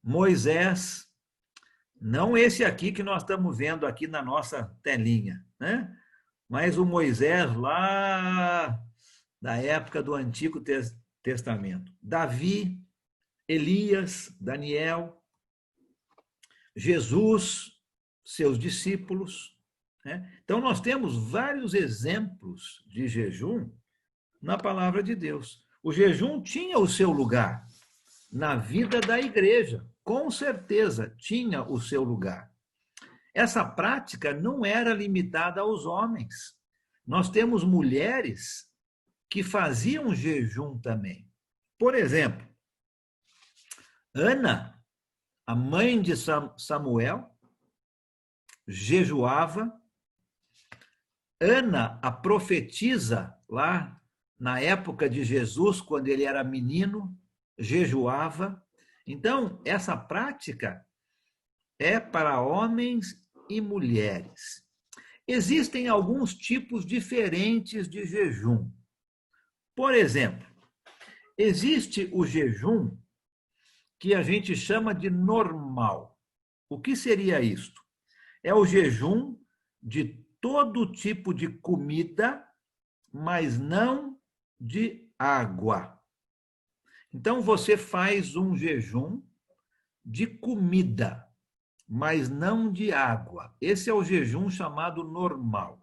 Moisés, não esse aqui que nós estamos vendo aqui na nossa telinha, né? Mas o Moisés lá da época do Antigo Testamento. Davi, Elias, Daniel, Jesus, seus discípulos, né? Então, nós temos vários exemplos de jejum na palavra de Deus. O jejum tinha o seu lugar na vida da igreja, com certeza tinha o seu lugar. Essa prática não era limitada aos homens. Nós temos mulheres que faziam jejum também. Por exemplo, Ana, a mãe de Samuel, jejuava. Ana, a profetisa, lá na época de Jesus, quando ele era menino, jejuava. Então, essa prática é para homens e mulheres. Existem alguns tipos diferentes de jejum. Por exemplo, existe o jejum que a gente chama de normal. O que seria isto? É o jejum de todo tipo de comida, mas não de água. Então, você faz um jejum de comida, mas não de água. Esse é o jejum chamado normal.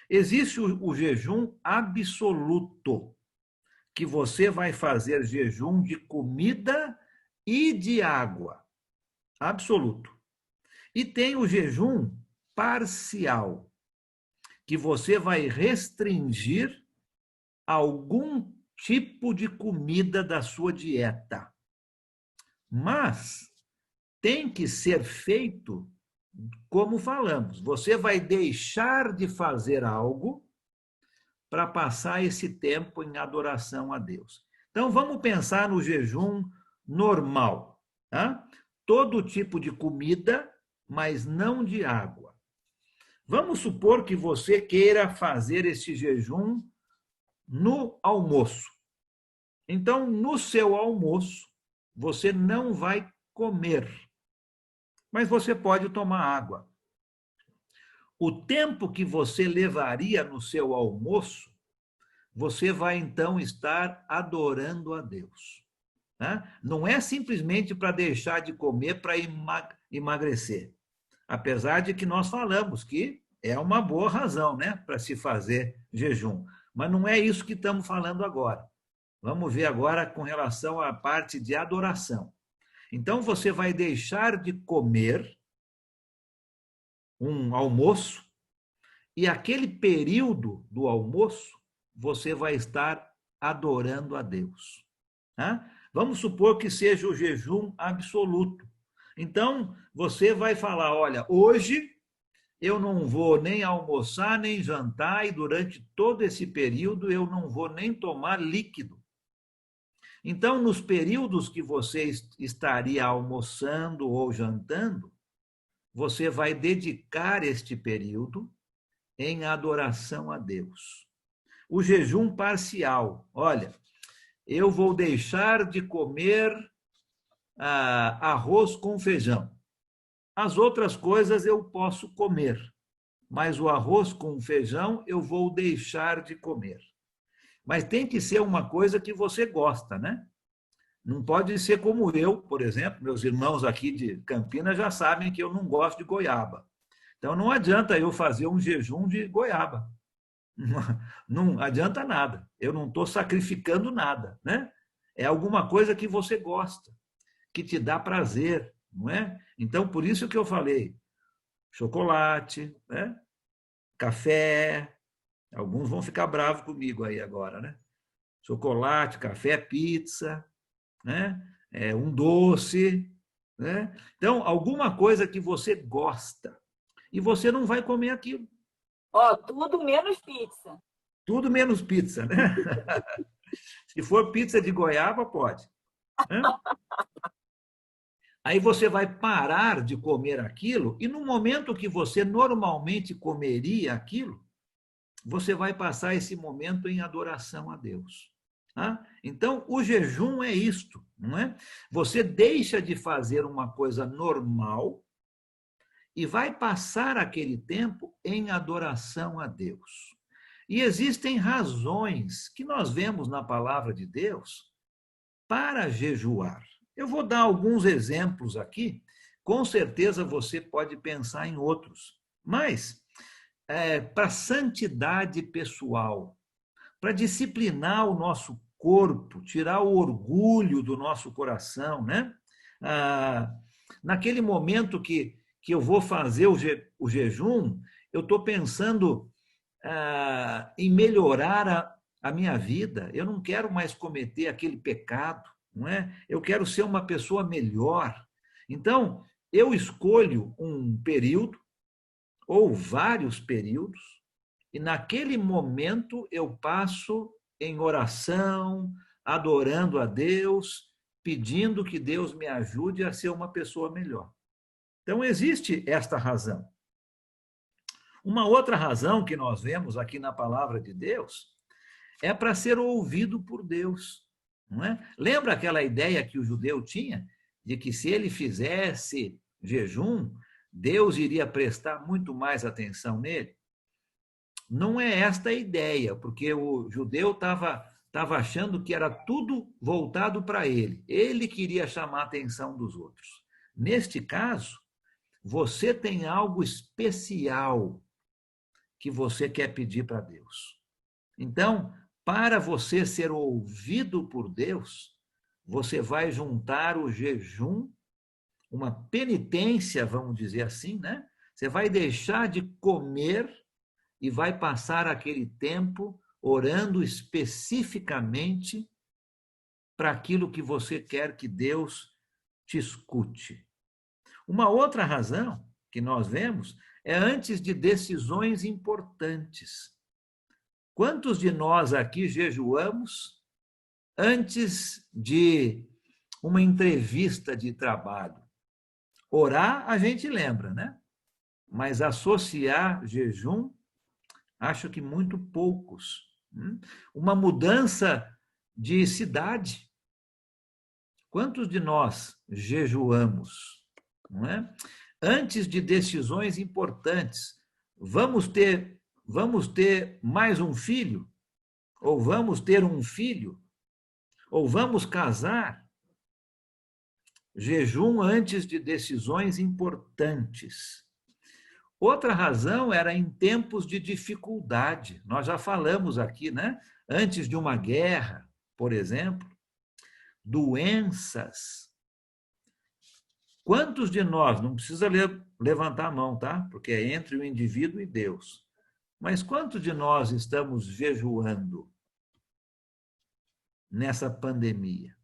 Existe o jejum absoluto, que você vai fazer jejum de comida e de água. Absoluto. E tem o jejum parcial, que você vai restringir algum tipo de comida da sua dieta. Mas tem que ser feito como falamos. Você vai deixar de fazer algo para passar esse tempo em adoração a Deus. Então, vamos pensar no jejum normal. Tá? Todo tipo de comida, mas não de água. Vamos supor que você queira fazer esse jejum no almoço. Então, no seu almoço, você não vai comer, mas você pode tomar água. O tempo que você levaria no seu almoço, você vai então estar adorando a Deus. Né? Não é simplesmente para deixar de comer para emagrecer. Apesar de que nós falamos que é uma boa razão, né, para se fazer jejum. Mas não é isso que estamos falando agora. Vamos ver agora com relação à parte de adoração. Então, você vai deixar de comer um almoço e aquele período do almoço você vai estar adorando a Deus. Tá? Vamos supor que seja o jejum absoluto. Então, você vai falar, olha, hoje eu não vou nem almoçar, nem jantar, e durante todo esse período eu não vou nem tomar líquido. Então, nos períodos que você estaria almoçando ou jantando, você vai dedicar este período em adoração a Deus. O jejum parcial, olha, eu vou deixar de comer arroz com feijão. As outras coisas eu posso comer, mas o arroz com feijão eu vou deixar de comer. Mas tem que ser uma coisa que você gosta, né? Não pode ser como eu, por exemplo, meus irmãos aqui de Campinas já sabem que eu não gosto de goiaba. Então não adianta eu fazer um jejum de goiaba. Não adianta nada. Eu não estou sacrificando nada, né? É alguma coisa que você gosta, que te dá prazer, não é? Então, por isso que eu falei, chocolate, né? Café, alguns vão ficar bravos comigo aí agora, né? Chocolate, café, pizza, né? Um doce, né? Então, alguma coisa que você gosta e você não vai comer aquilo. Ó, tudo menos pizza. Tudo menos pizza, né? Se for pizza de goiaba, pode. Né? Aí você vai parar de comer aquilo e no momento que você normalmente comeria aquilo, você vai passar esse momento em adoração a Deus. Tá? Então, o jejum é isto, não é? Você deixa de fazer uma coisa normal e vai passar aquele tempo em adoração a Deus. E existem razões que nós vemos na palavra de Deus para jejuar. Eu vou dar alguns exemplos aqui, com certeza você pode pensar em outros, mas para santidade pessoal, para disciplinar o nosso corpo, tirar o orgulho do nosso coração, né? Naquele momento que eu vou fazer o jejum, eu estou pensando em melhorar a minha vida. Eu não quero mais cometer aquele pecado, não é? Eu quero ser uma pessoa melhor. Então, eu escolho um período ou vários períodos e naquele momento eu passo em oração, adorando a Deus, pedindo que Deus me ajude a ser uma pessoa melhor. Então, existe esta razão. Uma outra razão que nós vemos aqui na palavra de Deus é para ser ouvido por Deus. Não é? Lembra aquela ideia que o judeu tinha de que se ele fizesse jejum, Deus iria prestar muito mais atenção nele? Não é esta a ideia, porque o judeu estava achando que era tudo voltado para ele. Ele queria chamar a atenção dos outros. Neste caso, você tem algo especial que você quer pedir para Deus. Então, para você ser ouvido por Deus, você vai juntar o jejum, uma penitência, vamos dizer assim, né? Você vai deixar de comer e vai passar aquele tempo orando especificamente para aquilo que você quer que Deus te escute. Uma outra razão que nós vemos é antes de decisões importantes. Quantos de nós aqui jejuamos antes de uma entrevista de trabalho? Orar, a gente lembra, né? Mas associar jejum, acho que muito poucos. Uma mudança de cidade. Quantos de nós jejuamos? Não é? Antes de decisões importantes, vamos ter mais um filho? Ou vamos ter um filho? Ou vamos casar? Jejum antes de decisões importantes. Outra razão era em tempos de dificuldade. Nós já falamos aqui, né? Antes de uma guerra, por exemplo, doenças. Quantos de nós, não precisa levantar a mão, tá? Porque é entre o indivíduo e Deus. Mas quantos de nós estamos jejuando nessa pandemia?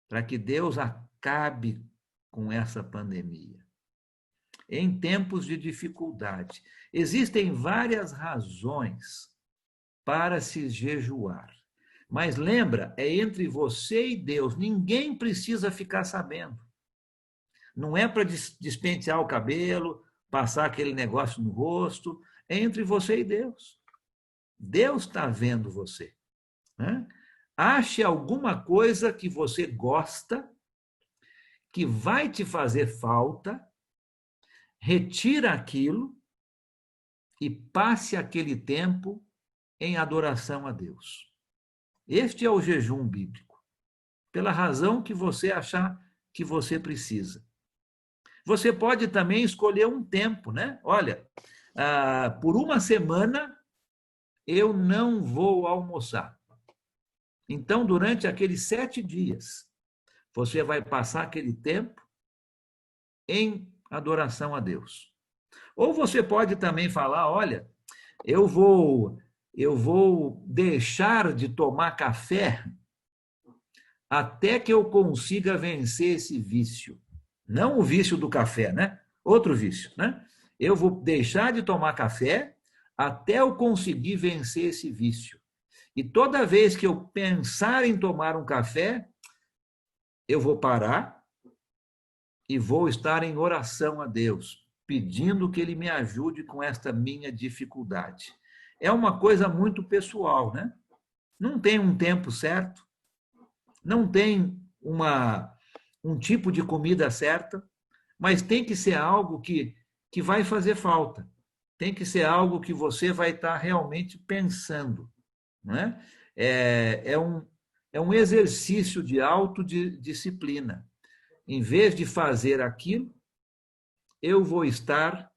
Para que Deus acabe com essa pandemia. Em tempos de dificuldade. Existem várias razões para se jejuar. Mas lembra, é entre você e Deus. Ninguém precisa ficar sabendo. Não é para despentear o cabelo, passar aquele negócio no rosto. É entre você e Deus. Deus está vendo você. Né? Ache alguma coisa que você gosta, que vai te fazer falta, retira aquilo e passe aquele tempo em adoração a Deus. Este é o jejum bíblico, pela razão que você achar que você precisa. Você pode também escolher um tempo, né? Olha, por uma semana eu não vou almoçar. Então, durante aqueles 7 dias, você vai passar aquele tempo em adoração a Deus. Ou você pode também falar, olha, eu vou deixar de tomar café até que eu consiga vencer esse vício. Não o vício do café, né? Outro vício, né? Eu vou deixar de tomar café até eu conseguir vencer esse vício. E toda vez que eu pensar em tomar um café, eu vou parar e vou estar em oração a Deus, pedindo que Ele me ajude com esta minha dificuldade. É uma coisa muito pessoal, né? Não tem um tempo certo. não tem um tipo de comida certa, mas tem que ser algo que vai fazer falta. Tem que ser algo que você vai estar realmente pensando. Não é? É um exercício de autodisciplina. Em vez de fazer aquilo, eu vou estar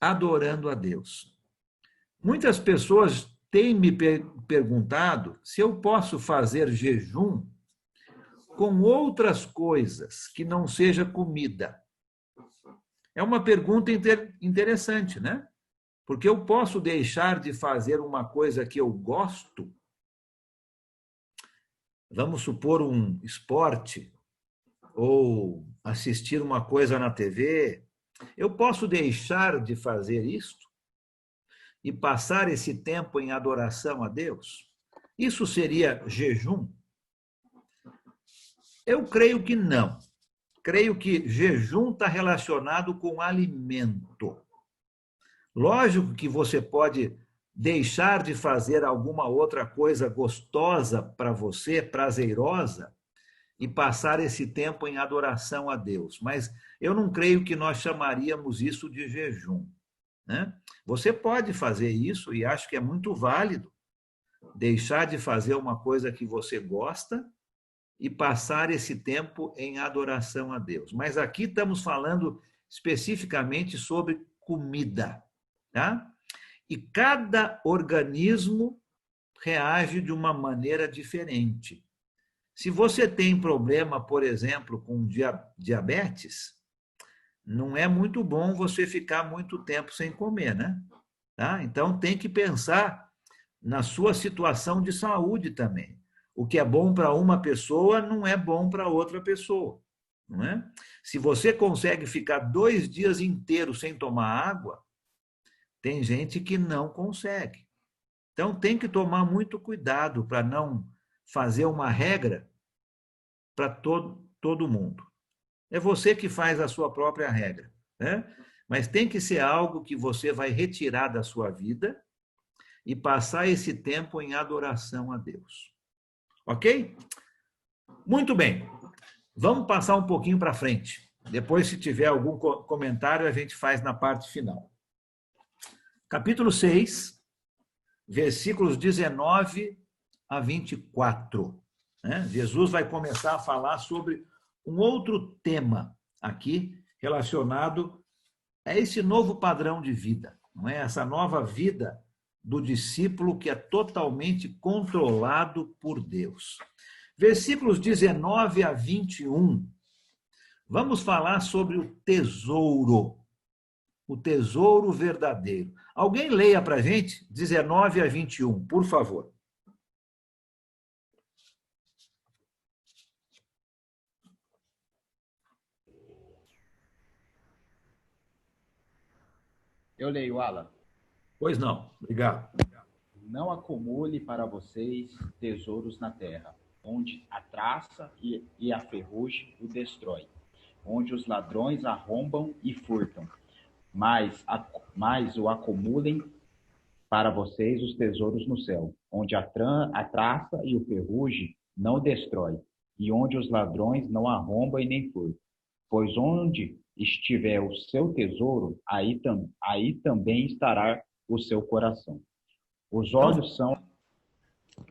adorando a Deus. Muitas pessoas têm me perguntado se eu posso fazer jejum com outras coisas que não seja comida. É uma pergunta interessante, né? Porque eu posso deixar de fazer uma coisa que eu gosto, vamos supor um esporte, ou assistir uma coisa na TV, eu posso deixar de fazer isto e passar esse tempo em adoração a Deus? Isso seria jejum? Eu creio que não. Creio que jejum está relacionado com alimento. Lógico que você pode deixar de fazer alguma outra coisa gostosa para você, prazerosa, e passar esse tempo em adoração a Deus. Mas eu não creio que nós chamaríamos isso de jejum, né? Você pode fazer isso e acho que é muito válido deixar de fazer uma coisa que você gosta e passar esse tempo em adoração a Deus. Mas aqui estamos falando especificamente sobre comida, tá? E cada organismo reage de uma maneira diferente. Se você tem problema, por exemplo, com diabetes, não é muito bom você ficar muito tempo sem comer, né? Tá? Então tem que pensar na sua situação de saúde também. O que é bom para uma pessoa não é bom para outra pessoa, não é? Se você consegue ficar 2 dias inteiros sem tomar água, tem gente que não consegue. Então tem que tomar muito cuidado para não fazer uma regra para todo mundo. É você que faz a sua própria regra, né? Mas tem que ser algo que você vai retirar da sua vida e passar esse tempo em adoração a Deus. Ok? Muito bem. Vamos passar um pouquinho para frente. Depois, se tiver algum comentário, a gente faz na parte final. Capítulo 6, versículos 19 a 24. Né? Jesus vai começar a falar sobre um outro tema aqui relacionado a esse novo padrão de vida, não é? Essa nova vida do discípulo que é totalmente controlado por Deus. Versículos 19 a 21. Vamos falar sobre o tesouro verdadeiro. Alguém leia para a gente 19 a 21, por favor. Eu leio, Alan. Pois não, obrigado. Não acumule para vocês tesouros na terra, onde a traça e a ferrugem o destrói, onde os ladrões arrombam e furtam, mas o acumulem para vocês os tesouros no céu, onde a traça e o ferrugem não destrói, e onde os ladrões não arrombam e nem furtam. Pois onde estiver o seu tesouro, aí também estará o seu coração. Os olhos são...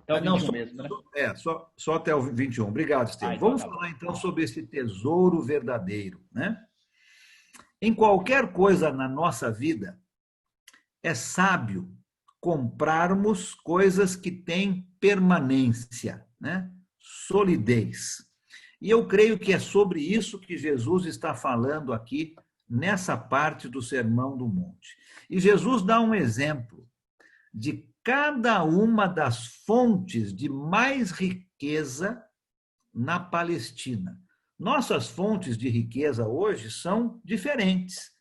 Até o 21 mesmo, né? Só até o 21. Obrigado, Estevam. Então Vamos falar então sobre esse tesouro verdadeiro, né? Em qualquer coisa na nossa vida, é sábio comprarmos coisas que têm permanência, né? Solidez. E eu creio que é sobre isso que Jesus está falando aqui nessa parte do Sermão do Monte. E Jesus dá um exemplo de cada uma das fontes de mais riqueza na Palestina. Nossas fontes de riqueza hoje são diferentes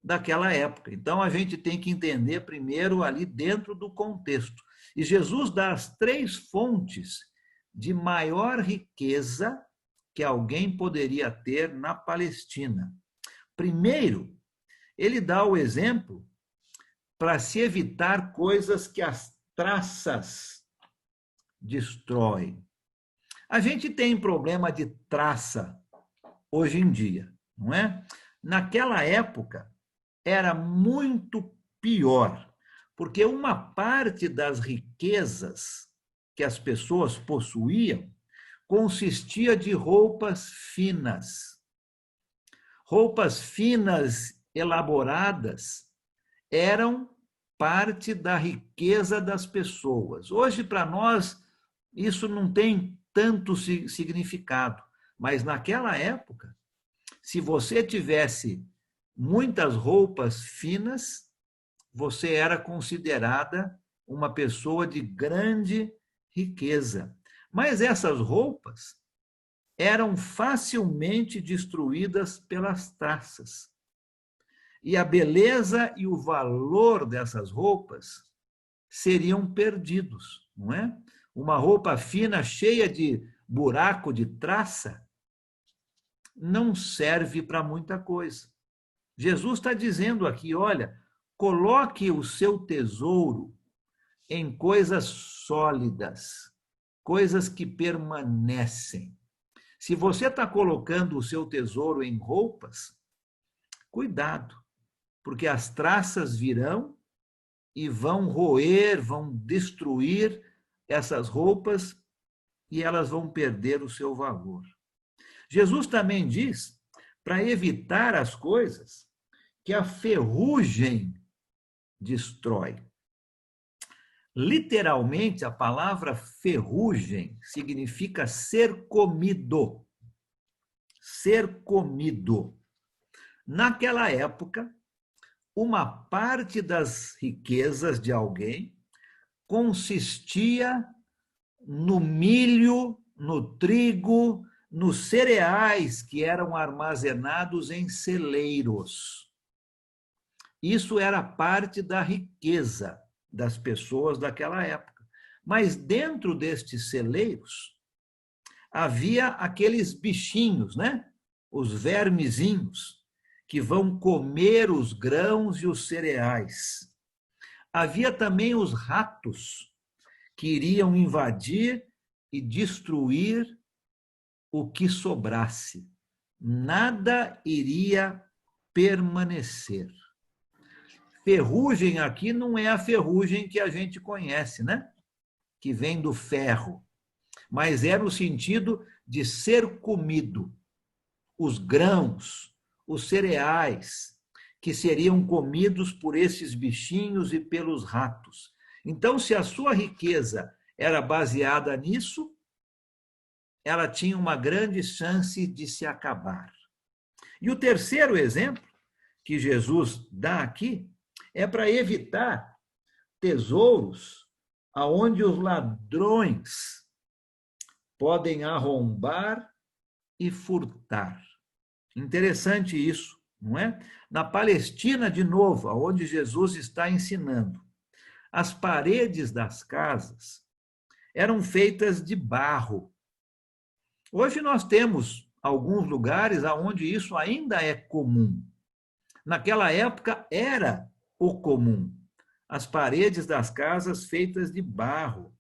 daquela época. Então a gente tem que entender primeiro ali dentro do contexto. E Jesus dá as 3 fontes de maior riqueza que alguém poderia ter na Palestina. Primeiro, ele dá o exemplo para se evitar coisas que as traças destroem. A gente tem problema de traça hoje em dia, não é? Naquela época era muito pior, porque uma parte das riquezas que as pessoas possuíam consistia de roupas finas. Roupas finas, elaboradas, eram parte da riqueza das pessoas. Hoje, para nós, isso não tem tanto significado, mas naquela época, se você tivesse muitas roupas finas, você era considerada uma pessoa de grande riqueza. Mas essas roupas eram facilmente destruídas pelas traças. E a beleza e o valor dessas roupas seriam perdidos, não é? Uma roupa fina, cheia de buraco de traça, não serve para muita coisa. Jesus está dizendo aqui, olha, coloque o seu tesouro em coisas sólidas, coisas que permanecem. Se você está colocando o seu tesouro em roupas, cuidado, porque as traças virão e vão roer, vão destruir essas roupas e elas vão perder o seu valor. Jesus também diz para evitar as coisas que a ferrugem destrói. Literalmente, a palavra ferrugem significa ser comido. Ser comido. Naquela época, uma parte das riquezas de alguém consistia no milho, no trigo, nos cereais que eram armazenados em celeiros. Isso era parte da riqueza das pessoas daquela época. Mas dentro destes celeiros havia aqueles bichinhos, né? Os vermezinhos, que vão comer os grãos e os cereais. Havia também os ratos, que iriam invadir e destruir o que sobrasse. Nada iria permanecer. Ferrugem aqui não é a ferrugem que a gente conhece, né? Que vem do ferro, mas é no sentido de ser comido. Os grãos, os cereais, que seriam comidos por esses bichinhos e pelos ratos. Então, se a sua riqueza era baseada nisso, ela tinha uma grande chance de se acabar. E o terceiro exemplo que Jesus dá aqui é para evitar tesouros aonde os ladrões podem arrombar e furtar. Interessante isso, não é? Na Palestina, de novo, onde Jesus está ensinando, as paredes das casas eram feitas de barro. Hoje nós temos alguns lugares onde isso ainda é comum. Naquela época era o comum. As paredes das casas feitas de barro.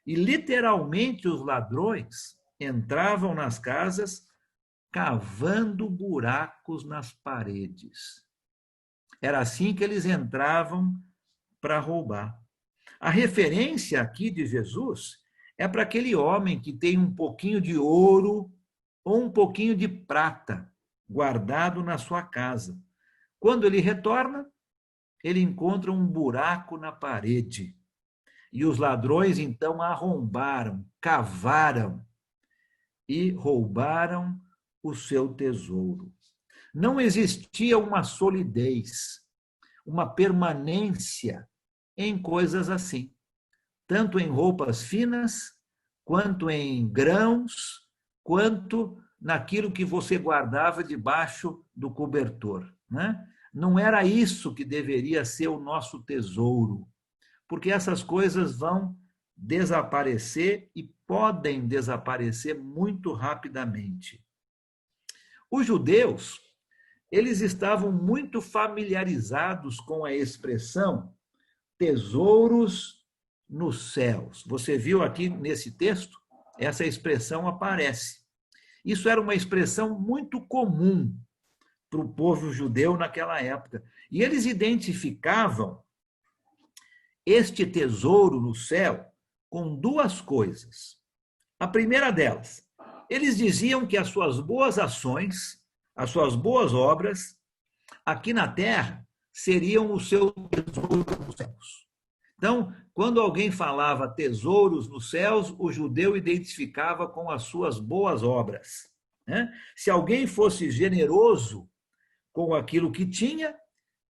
E literalmente os ladrões entravam nas casas cavando buracos nas paredes. Era assim que eles entravam para roubar. A referência aqui de Jesus é para aquele homem que tem um pouquinho de ouro ou um pouquinho de prata guardado na sua casa. Quando ele retorna, ele encontra um buraco na parede. E os ladrões, então, arrombaram, cavaram e roubaram o seu tesouro. Não existia uma solidez, uma permanência em coisas assim, tanto em roupas finas, quanto em grãos, quanto naquilo que você guardava debaixo do cobertor, né? Não era isso que deveria ser o nosso tesouro, porque essas coisas vão desaparecer e podem desaparecer muito rapidamente. Os judeus, eles estavam muito familiarizados com a expressão tesouros nos céus. Você viu aqui nesse texto? essa expressão aparece. Isso era uma expressão muito comum para o povo judeu naquela época. E eles identificavam este tesouro no céu com duas coisas. A primeira delas, eles diziam que as suas boas ações, as suas boas obras, aqui na terra, seriam o seu tesouro nos céus. Então, quando alguém falava tesouros nos céus, o judeu identificava com as suas boas obras. Se alguém fosse generoso com aquilo que tinha,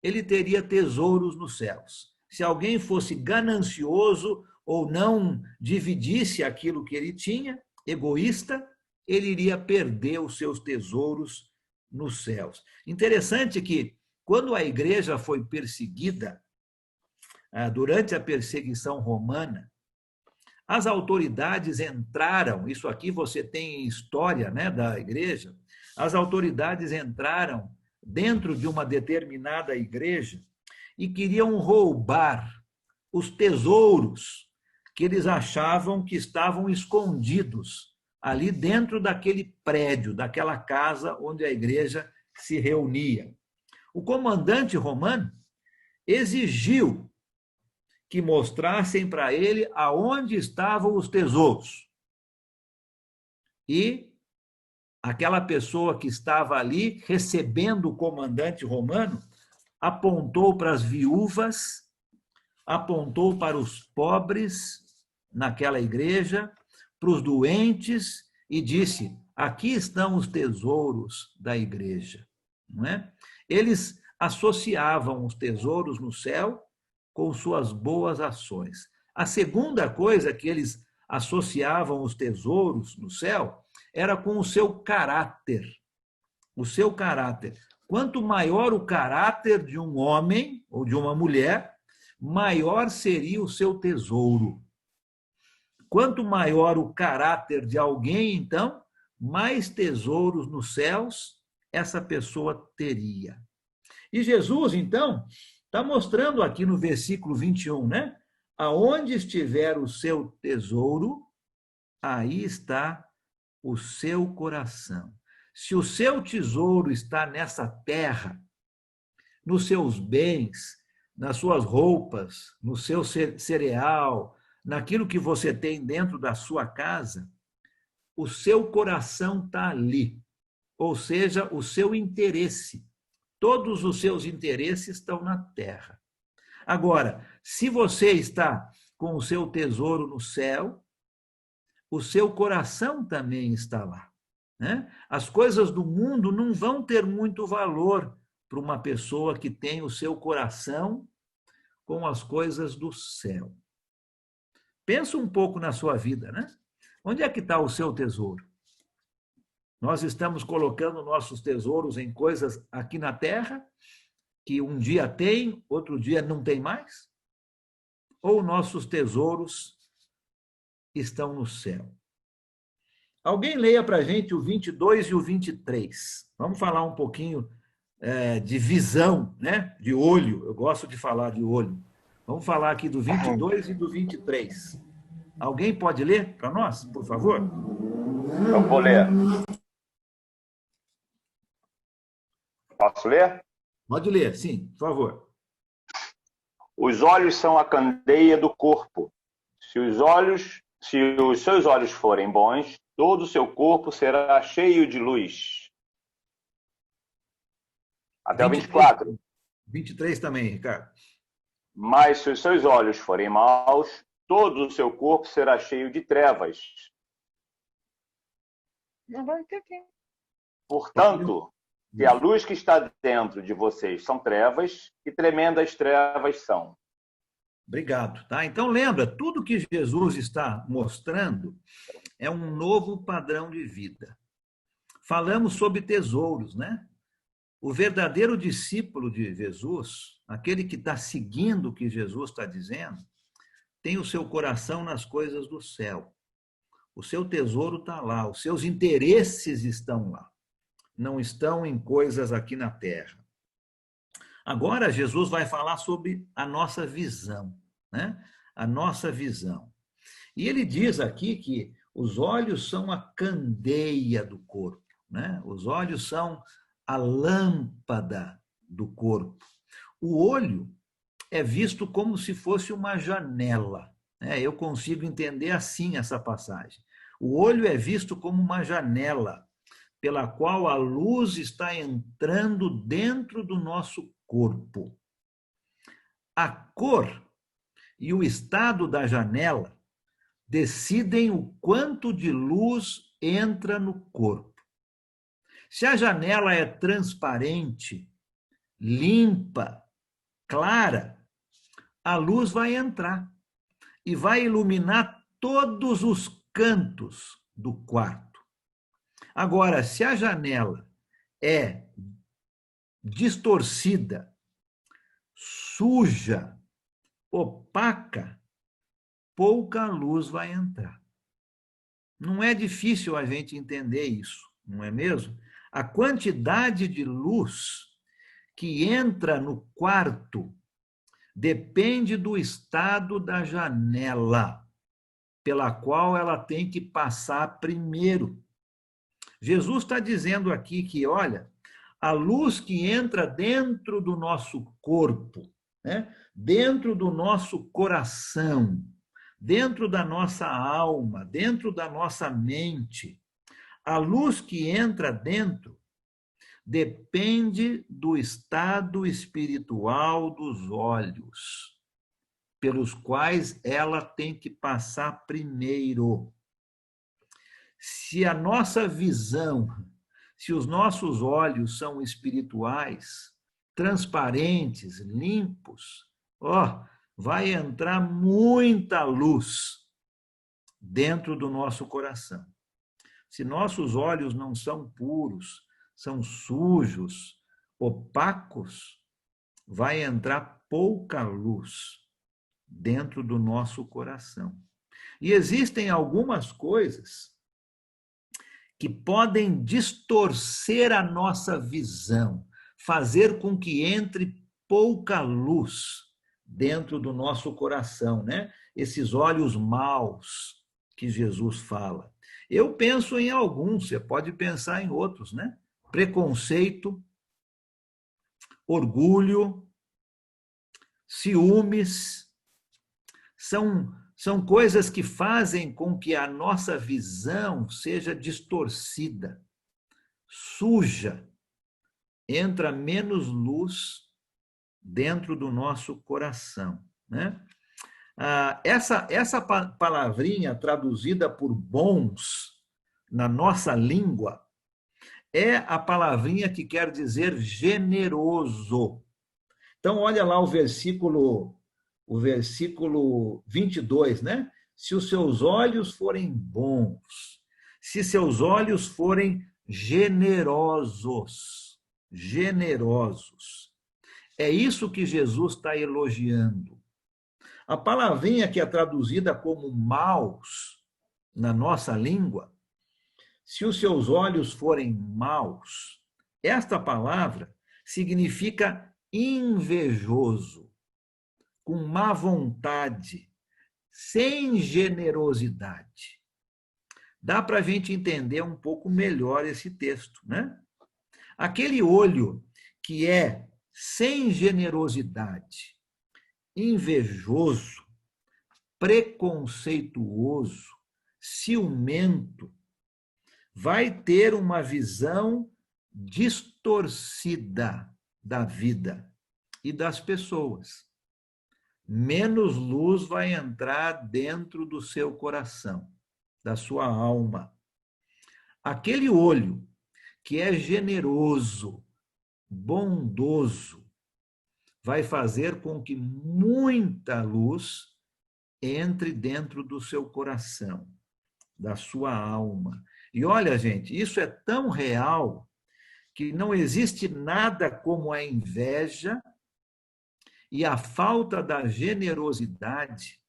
ele teria tesouros nos céus. Se alguém fosse ganancioso ou não dividisse aquilo que ele tinha, egoísta, ele iria perder os seus tesouros nos céus. Interessante que, quando a igreja foi perseguida, durante a perseguição romana, as autoridades entraram, isso aqui você tem em história, né, da igreja, as autoridades entraram dentro de uma determinada igreja e queriam roubar os tesouros que eles achavam que estavam escondidos ali dentro daquele prédio, daquela casa onde a igreja se reunia. O comandante romano exigiu que mostrassem para ele aonde estavam os tesouros. E aquela pessoa que estava ali recebendo o comandante romano apontou para as viúvas, apontou para os pobres naquela igreja, para os doentes e disse: aqui estão os tesouros da igreja. Não é? Eles associavam os tesouros no céu com suas boas ações. A segunda coisa que eles associavam os tesouros no céu era com o seu caráter. O seu caráter. Quanto maior o caráter de um homem ou de uma mulher, maior seria o seu tesouro. Quanto maior o caráter de alguém, então, mais tesouros nos céus essa pessoa teria. E Jesus, então, está mostrando aqui no versículo 21, né? Aonde estiver o seu tesouro, aí está o seu coração. Se o seu tesouro está nessa terra, nos seus bens, nas suas roupas, no seu cereal, naquilo que você tem dentro da sua casa, o seu coração está ali. Ou seja, o seu interesse. Todos os seus interesses estão na terra. Agora, se você está com o seu tesouro no céu, o seu coração também está lá. Né? As coisas do mundo não vão ter muito valor para uma pessoa que tem o seu coração com as coisas do céu. Pensa um pouco na sua vida, né? Onde é que está o seu tesouro? Nós estamos colocando nossos tesouros em coisas aqui na terra, que um dia tem, outro dia não tem mais? Ou nossos tesouros estão no céu? Alguém leia para a gente o 22 e o 23. Vamos falar um pouquinho de visão, né? De olho. Eu gosto de falar de olho. Vamos falar aqui do 22 e do 23. Alguém pode ler para nós, por favor? Eu vou ler. Posso ler? Pode ler, sim, por favor. Os olhos são a candeia do corpo. Se os seus olhos forem bons, todo o seu corpo será cheio de luz. Até 23, o 24. 23 também, Ricardo. Mas se os seus olhos forem maus, todo o seu corpo será cheio de trevas. Não vai entender. Portanto, se a luz que está dentro de vocês são trevas, que tremendas trevas são. Obrigado. Tá? Então, lembra, tudo que Jesus está mostrando é um novo padrão de vida. Falamos sobre tesouros, né? O verdadeiro discípulo de Jesus, aquele que está seguindo o que Jesus está dizendo, tem o seu coração nas coisas do céu. O seu tesouro está lá, os seus interesses estão lá. Não estão em coisas aqui na terra. Agora, Jesus vai falar sobre a nossa visão, né? A nossa visão. E ele diz aqui que Os olhos são a candeia do corpo, né? Os olhos são a lâmpada do corpo. O olho é visto como se fosse uma janela, né? Eu consigo entender assim essa passagem. O olho é visto como uma janela pela qual a luz está entrando dentro do nosso corpo. A cor e o estado da janela decidem o quanto de luz entra no corpo. Se a janela é transparente, limpa, clara, a luz vai entrar e vai iluminar todos os cantos do quarto. Agora, se a janela é distorcida, suja, opaca, pouca luz vai entrar. Não é difícil a gente entender isso, não é mesmo? A quantidade de luz que entra no quarto depende do estado da janela pela qual ela tem que passar primeiro. Jesus está dizendo aqui que, olha, a luz que entra dentro do nosso corpo, né? Dentro do nosso coração, dentro da nossa alma, dentro da nossa mente, a luz que entra dentro depende do estado espiritual dos olhos, pelos quais ela tem que passar primeiro. Se a nossa visão, se os nossos olhos são espirituais, transparentes, limpos, vai entrar muita luz dentro do nosso coração. Se nossos olhos não são puros, são sujos, opacos, vai entrar pouca luz dentro do nosso coração. E existem algumas coisas que podem distorcer a nossa visão, fazer com que entre pouca luz dentro do nosso coração, né? Esses olhos maus que Jesus fala. Eu penso em alguns, você pode pensar em outros, né? Preconceito, orgulho, ciúmes, são coisas que fazem com que a nossa visão seja distorcida, suja, entra menos luz dentro do nosso coração, né? Essa palavrinha traduzida por bons na nossa língua é a palavrinha que quer dizer generoso. Então, olha lá o versículo 22, né? Se os seus olhos forem bons, se seus olhos forem generosos, é isso que Jesus está elogiando. A palavrinha que é traduzida como maus na nossa língua, se os seus olhos forem maus, esta palavra significa invejoso, com má vontade, sem generosidade. Dá para a gente entender um pouco melhor esse texto, né? Aquele olho que é sem generosidade, invejoso, preconceituoso, ciumento, vai ter uma visão distorcida da vida e das pessoas. Menos luz vai entrar dentro do seu coração, da sua alma. Aquele olho que é generoso, bondoso, vai fazer com que muita luz entre dentro do seu coração, da sua alma. E olha, gente, isso é tão real que não existe nada como a inveja e a falta da generosidade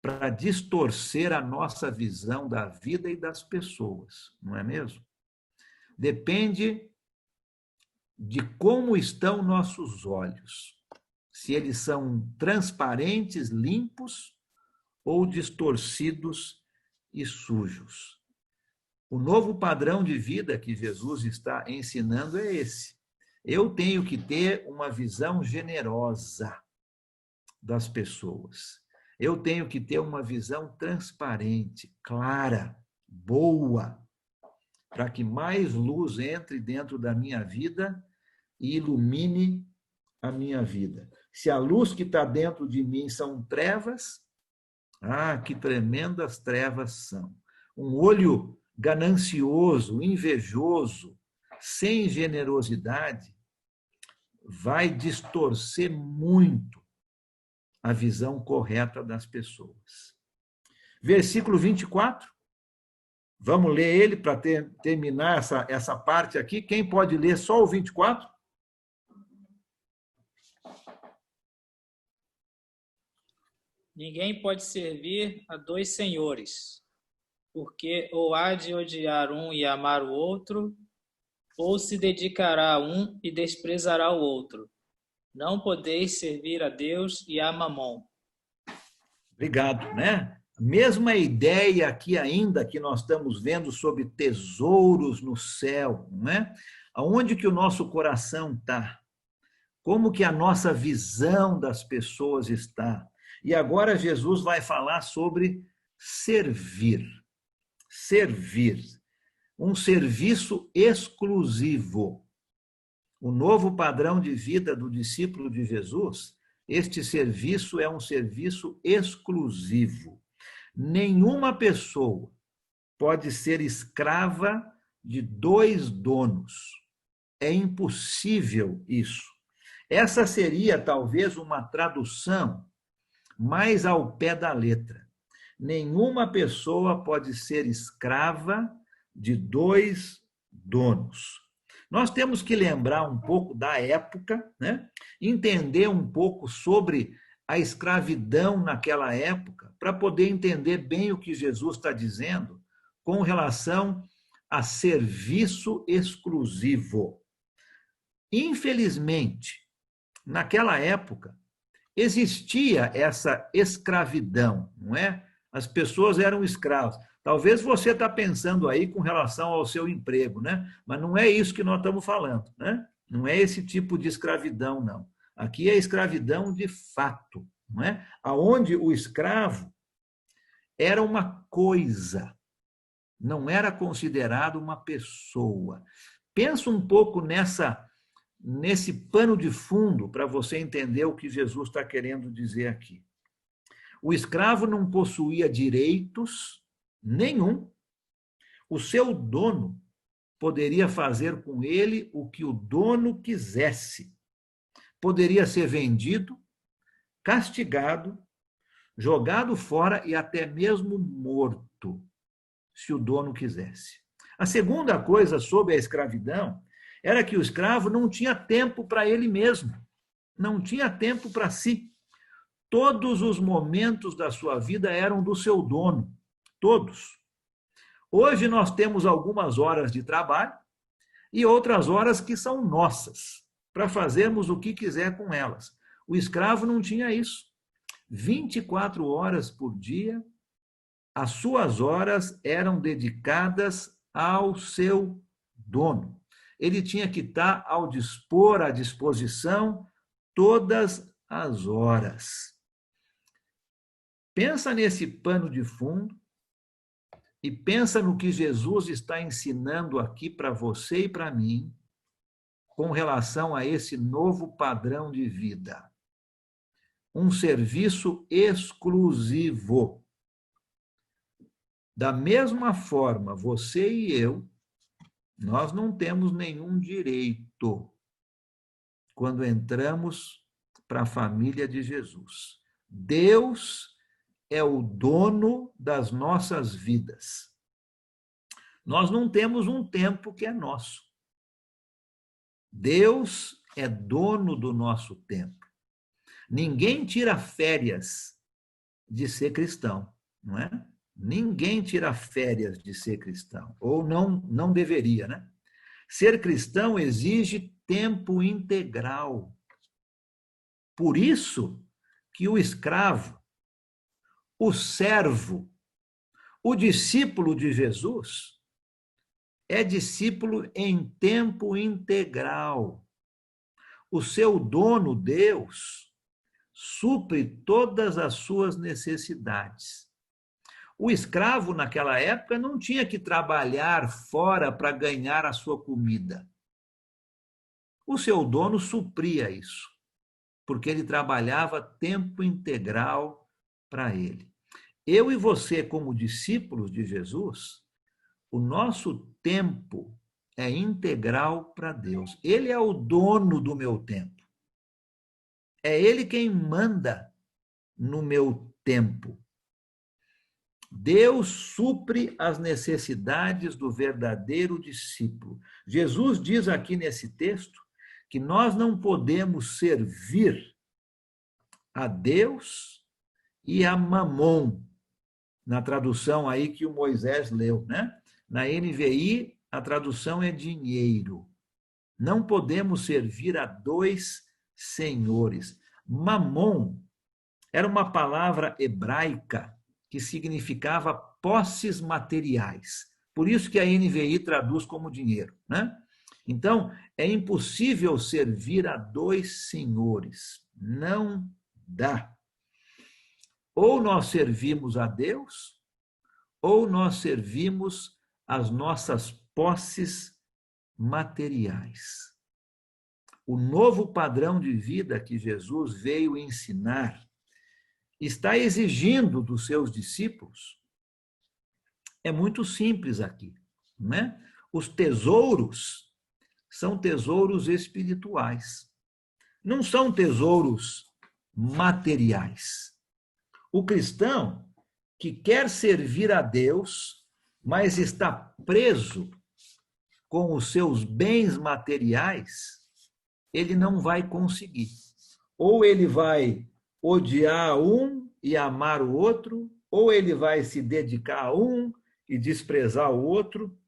para distorcer a nossa visão da vida e das pessoas, não é mesmo? Depende de como estão nossos olhos, se eles são transparentes, limpos ou distorcidos e sujos. O novo padrão de vida que Jesus está ensinando é esse. Eu tenho que ter uma visão generosa das pessoas. Eu tenho que ter uma visão transparente, clara, boa, para que mais luz entre dentro da minha vida e ilumine a minha vida. Se a luz que está dentro de mim são trevas, que tremendas trevas são. Um olho ganancioso, invejoso, sem generosidade, vai distorcer muito a visão correta das pessoas. Versículo 24. Vamos ler ele para terminar essa parte aqui. Quem pode ler só o 24? Ninguém pode servir a dois senhores, porque ou há de odiar um e amar o outro, ou se dedicará a um e desprezará o outro. Não podeis servir a Deus e a Mamon. Obrigado, né? Mesma ideia aqui ainda que nós estamos vendo sobre tesouros no céu, não é? Aonde que o nosso coração está? Como que a nossa visão das pessoas está? E agora Jesus vai falar sobre servir. Servir. Um serviço exclusivo. O novo padrão de vida do discípulo de Jesus, este serviço é um serviço exclusivo. Nenhuma pessoa pode ser escrava de dois donos. É impossível isso. Essa seria talvez uma tradução mais ao pé da letra. Nenhuma pessoa pode ser escrava de dois donos. Nós temos que lembrar um pouco da época, né? Entender um pouco sobre a escravidão naquela época, para poder entender bem o que Jesus está dizendo com relação a serviço exclusivo. Infelizmente, naquela época, existia essa escravidão, não é? As pessoas eram escravos. Talvez você está pensando aí com relação ao seu emprego, né? Mas não é isso que nós estamos falando, né? Não é esse tipo de escravidão, não. Aqui é escravidão de fato, não é? Aonde o escravo era uma coisa, não era considerado uma pessoa. Pensa um pouco nesse pano de fundo para você entender o que Jesus está querendo dizer aqui. O escravo não possuía direitos nenhum. O seu dono poderia fazer com ele o que o dono quisesse. Poderia ser vendido, castigado, jogado fora e até mesmo morto, se o dono quisesse. A segunda coisa sobre a escravidão era que o escravo não tinha tempo para ele mesmo, não tinha tempo para si. Todos os momentos da sua vida eram do seu dono, todos. Hoje nós temos algumas horas de trabalho e outras horas que são nossas, para fazermos o que quiser com elas. O escravo não tinha isso. 24 horas por dia, as suas horas eram dedicadas ao seu dono. Ele tinha que estar ao dispor, à disposição, todas as horas. Pensa nesse pano de fundo e pensa no que Jesus está ensinando aqui para você e para mim com relação a esse novo padrão de vida. Um serviço exclusivo. Da mesma forma, você e eu, nós não temos nenhum direito quando entramos para a família de Jesus. Deus é o dono das nossas vidas. Nós não temos um tempo que é nosso. Deus é dono do nosso tempo. Ninguém tira férias de ser cristão, não é? Ninguém tira férias de ser cristão, ou não deveria, né? Ser cristão exige tempo integral. Por isso que o escravo, o servo, O discípulo de Jesus é discípulo em tempo integral. O seu dono, Deus, supre todas as suas necessidades. O escravo, naquela época, não tinha que trabalhar fora para ganhar a sua comida. O seu dono supria isso, porque ele trabalhava tempo integral para ele. Eu e você, como discípulos de Jesus, o nosso tempo é integral para Deus. Ele é o dono do meu tempo. É Ele quem manda no meu tempo. Deus supre as necessidades do verdadeiro discípulo. Jesus diz aqui nesse texto que nós não podemos servir a Deus e a Mamon, na tradução aí que o Moisés leu, né? Na NVI, a tradução é dinheiro. Não podemos servir a dois senhores. Mamon era uma palavra hebraica que significava posses materiais. Por isso que a NVI traduz como dinheiro, né? Então, é impossível servir a dois senhores. Não dá. Ou nós servimos a Deus, ou nós servimos as nossas posses materiais. O novo padrão de vida que Jesus veio ensinar está exigindo dos seus discípulos é muito simples aqui, né? Os tesouros são tesouros espirituais, não são tesouros materiais. O cristão que quer servir a Deus, mas está preso com os seus bens materiais, ele não vai conseguir. Ou ele vai odiar um e amar o outro, ou ele vai se dedicar a um e desprezar o outro.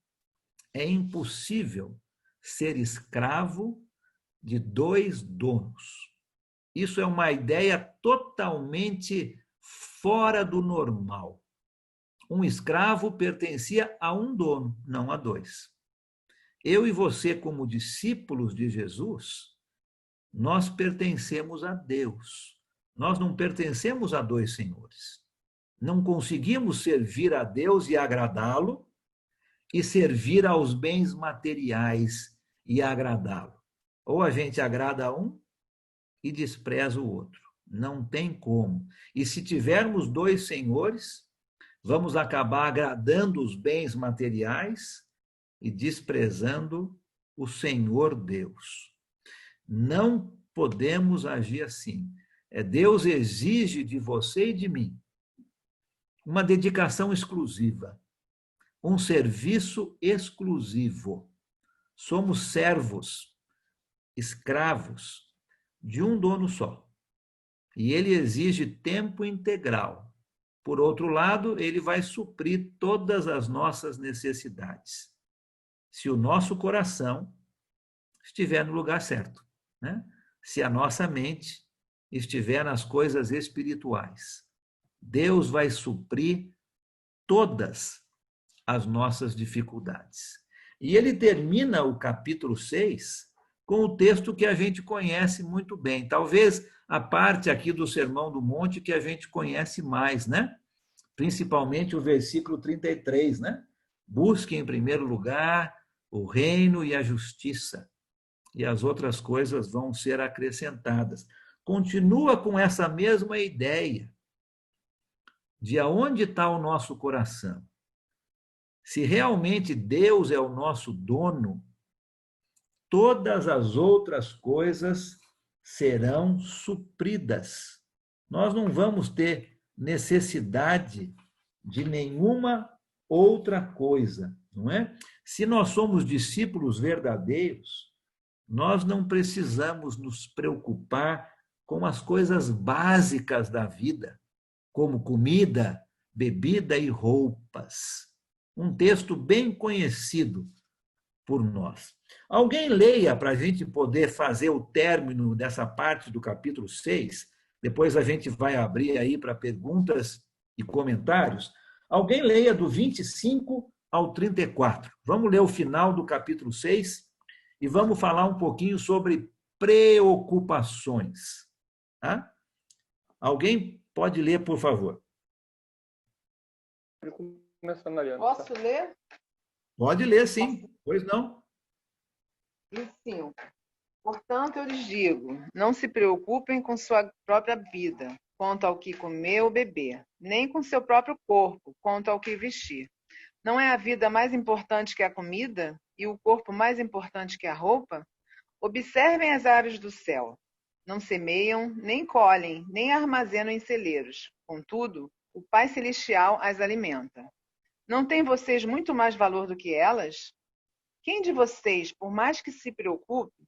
É impossível ser escravo de dois donos. Isso é uma ideia totalmente fora do normal. Um escravo pertencia a um dono, não a dois. Eu e você, como discípulos de Jesus, nós pertencemos a Deus. Nós não pertencemos a dois senhores. Não conseguimos servir a Deus e agradá-lo e servir aos bens materiais e agradá-lo. Ou a gente agrada um e despreza o outro. Não tem como. E se tivermos dois senhores, vamos acabar agradando os bens materiais e desprezando o Senhor Deus. Não podemos agir assim. Deus exige de você e de mim uma dedicação exclusiva, um serviço exclusivo. Somos servos, escravos de um dono só. E ele exige tempo integral. Por outro lado, ele vai suprir todas as nossas necessidades, se o nosso coração estiver no lugar certo, né? Se a nossa mente estiver nas coisas espirituais. Deus vai suprir todas as nossas dificuldades. E ele termina o capítulo 6 com o texto que a gente conhece muito bem. Talvez a parte aqui do Sermão do Monte que a gente conhece mais, né? Principalmente o versículo 33, né? Busque em primeiro lugar o reino e a justiça, e as outras coisas vão ser acrescentadas. Continua com essa mesma ideia de aonde está o nosso coração. Se realmente Deus é o nosso dono, todas as outras coisas serão supridas. Nós não vamos ter necessidade de nenhuma outra coisa, não é? Se nós somos discípulos verdadeiros, nós não precisamos nos preocupar com as coisas básicas da vida, como comida, bebida e roupas. Um texto bem conhecido por nós. Alguém leia para a gente poder fazer o término dessa parte do capítulo 6, depois a gente vai abrir aí para perguntas e comentários. Alguém leia do 25 ao 34. Vamos ler o final do capítulo 6 e vamos falar um pouquinho sobre preocupações. Tá? Alguém pode ler, por favor? Posso ler? Pode ler, sim. Pois não. 25. Portanto, eu lhes digo, não se preocupem com sua própria vida, quanto ao que comer ou beber, nem com seu próprio corpo, quanto ao que vestir. Não é a vida mais importante que a comida e o corpo mais importante que a roupa? Observem as aves do céu. Não semeiam, nem colhem, nem armazenam em celeiros. Contudo, o Pai Celestial as alimenta. Não têm vocês muito mais valor do que elas? Quem de vocês, por mais que se preocupe,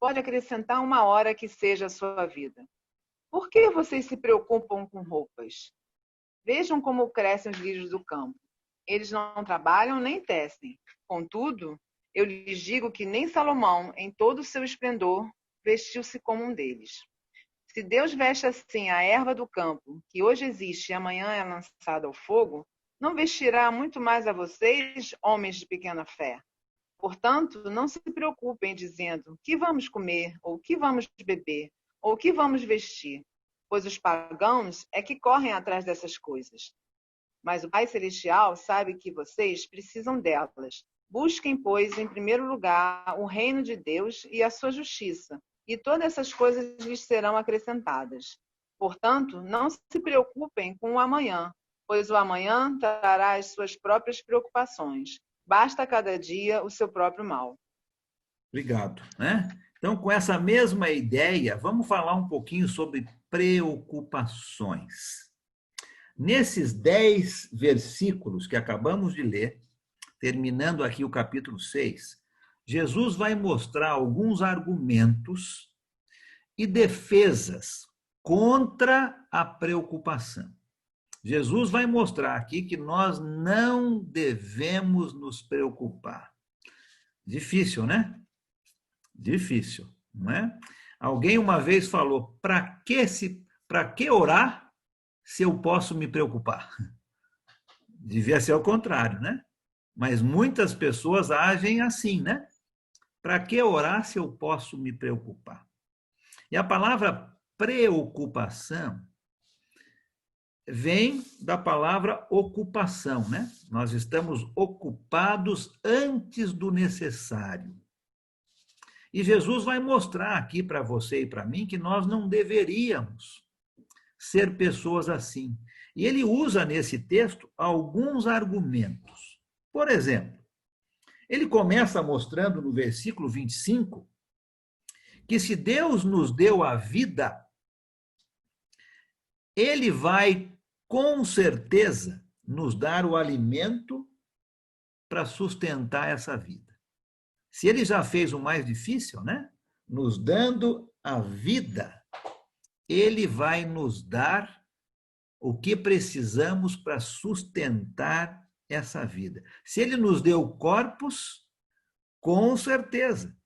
pode acrescentar uma hora que seja a sua vida? Por que vocês se preocupam com roupas? Vejam como crescem os lírios do campo. Eles não trabalham nem tecem. Contudo, eu lhes digo que nem Salomão, em todo o seu esplendor, vestiu-se como um deles. Se Deus veste assim a erva do campo, que hoje existe e amanhã é lançada ao fogo, não vestirá muito mais a vocês, homens de pequena fé? Portanto, não se preocupem dizendo que vamos comer, ou que vamos beber, ou que vamos vestir, pois os pagãos é que correm atrás dessas coisas. Mas o Pai Celestial sabe que vocês precisam delas. Busquem, pois, em primeiro lugar o reino de Deus e a sua justiça, e todas essas coisas lhes serão acrescentadas. Portanto, não se preocupem com o amanhã, pois o amanhã trará as suas próprias preocupações. Basta a cada dia o seu próprio mal. Obrigado. Então, com essa mesma ideia, vamos falar um pouquinho sobre preocupações. Nesses 10 versículos que acabamos de ler, terminando aqui o capítulo 6, Jesus vai mostrar alguns argumentos e defesas contra a preocupação. Jesus vai mostrar aqui que nós não devemos nos preocupar. Difícil, né? Difícil, não é? Alguém uma vez falou, para que orar se eu posso me preocupar? Devia ser o contrário, né? Mas muitas pessoas agem assim, né? Para que orar se eu posso me preocupar? E a palavra preocupação vem da palavra ocupação, né? Nós estamos ocupados antes do necessário. E Jesus vai mostrar aqui para você e para mim que nós não deveríamos ser pessoas assim. E ele usa nesse texto alguns argumentos. Por exemplo, ele começa mostrando no versículo 25 que se Deus nos deu a vida, ele vai com certeza nos dar o alimento para sustentar essa vida. Se ele já fez o mais difícil, né? Nos dando a vida, ele vai nos dar o que precisamos para sustentar essa vida. Se ele nos deu corpos, com certeza,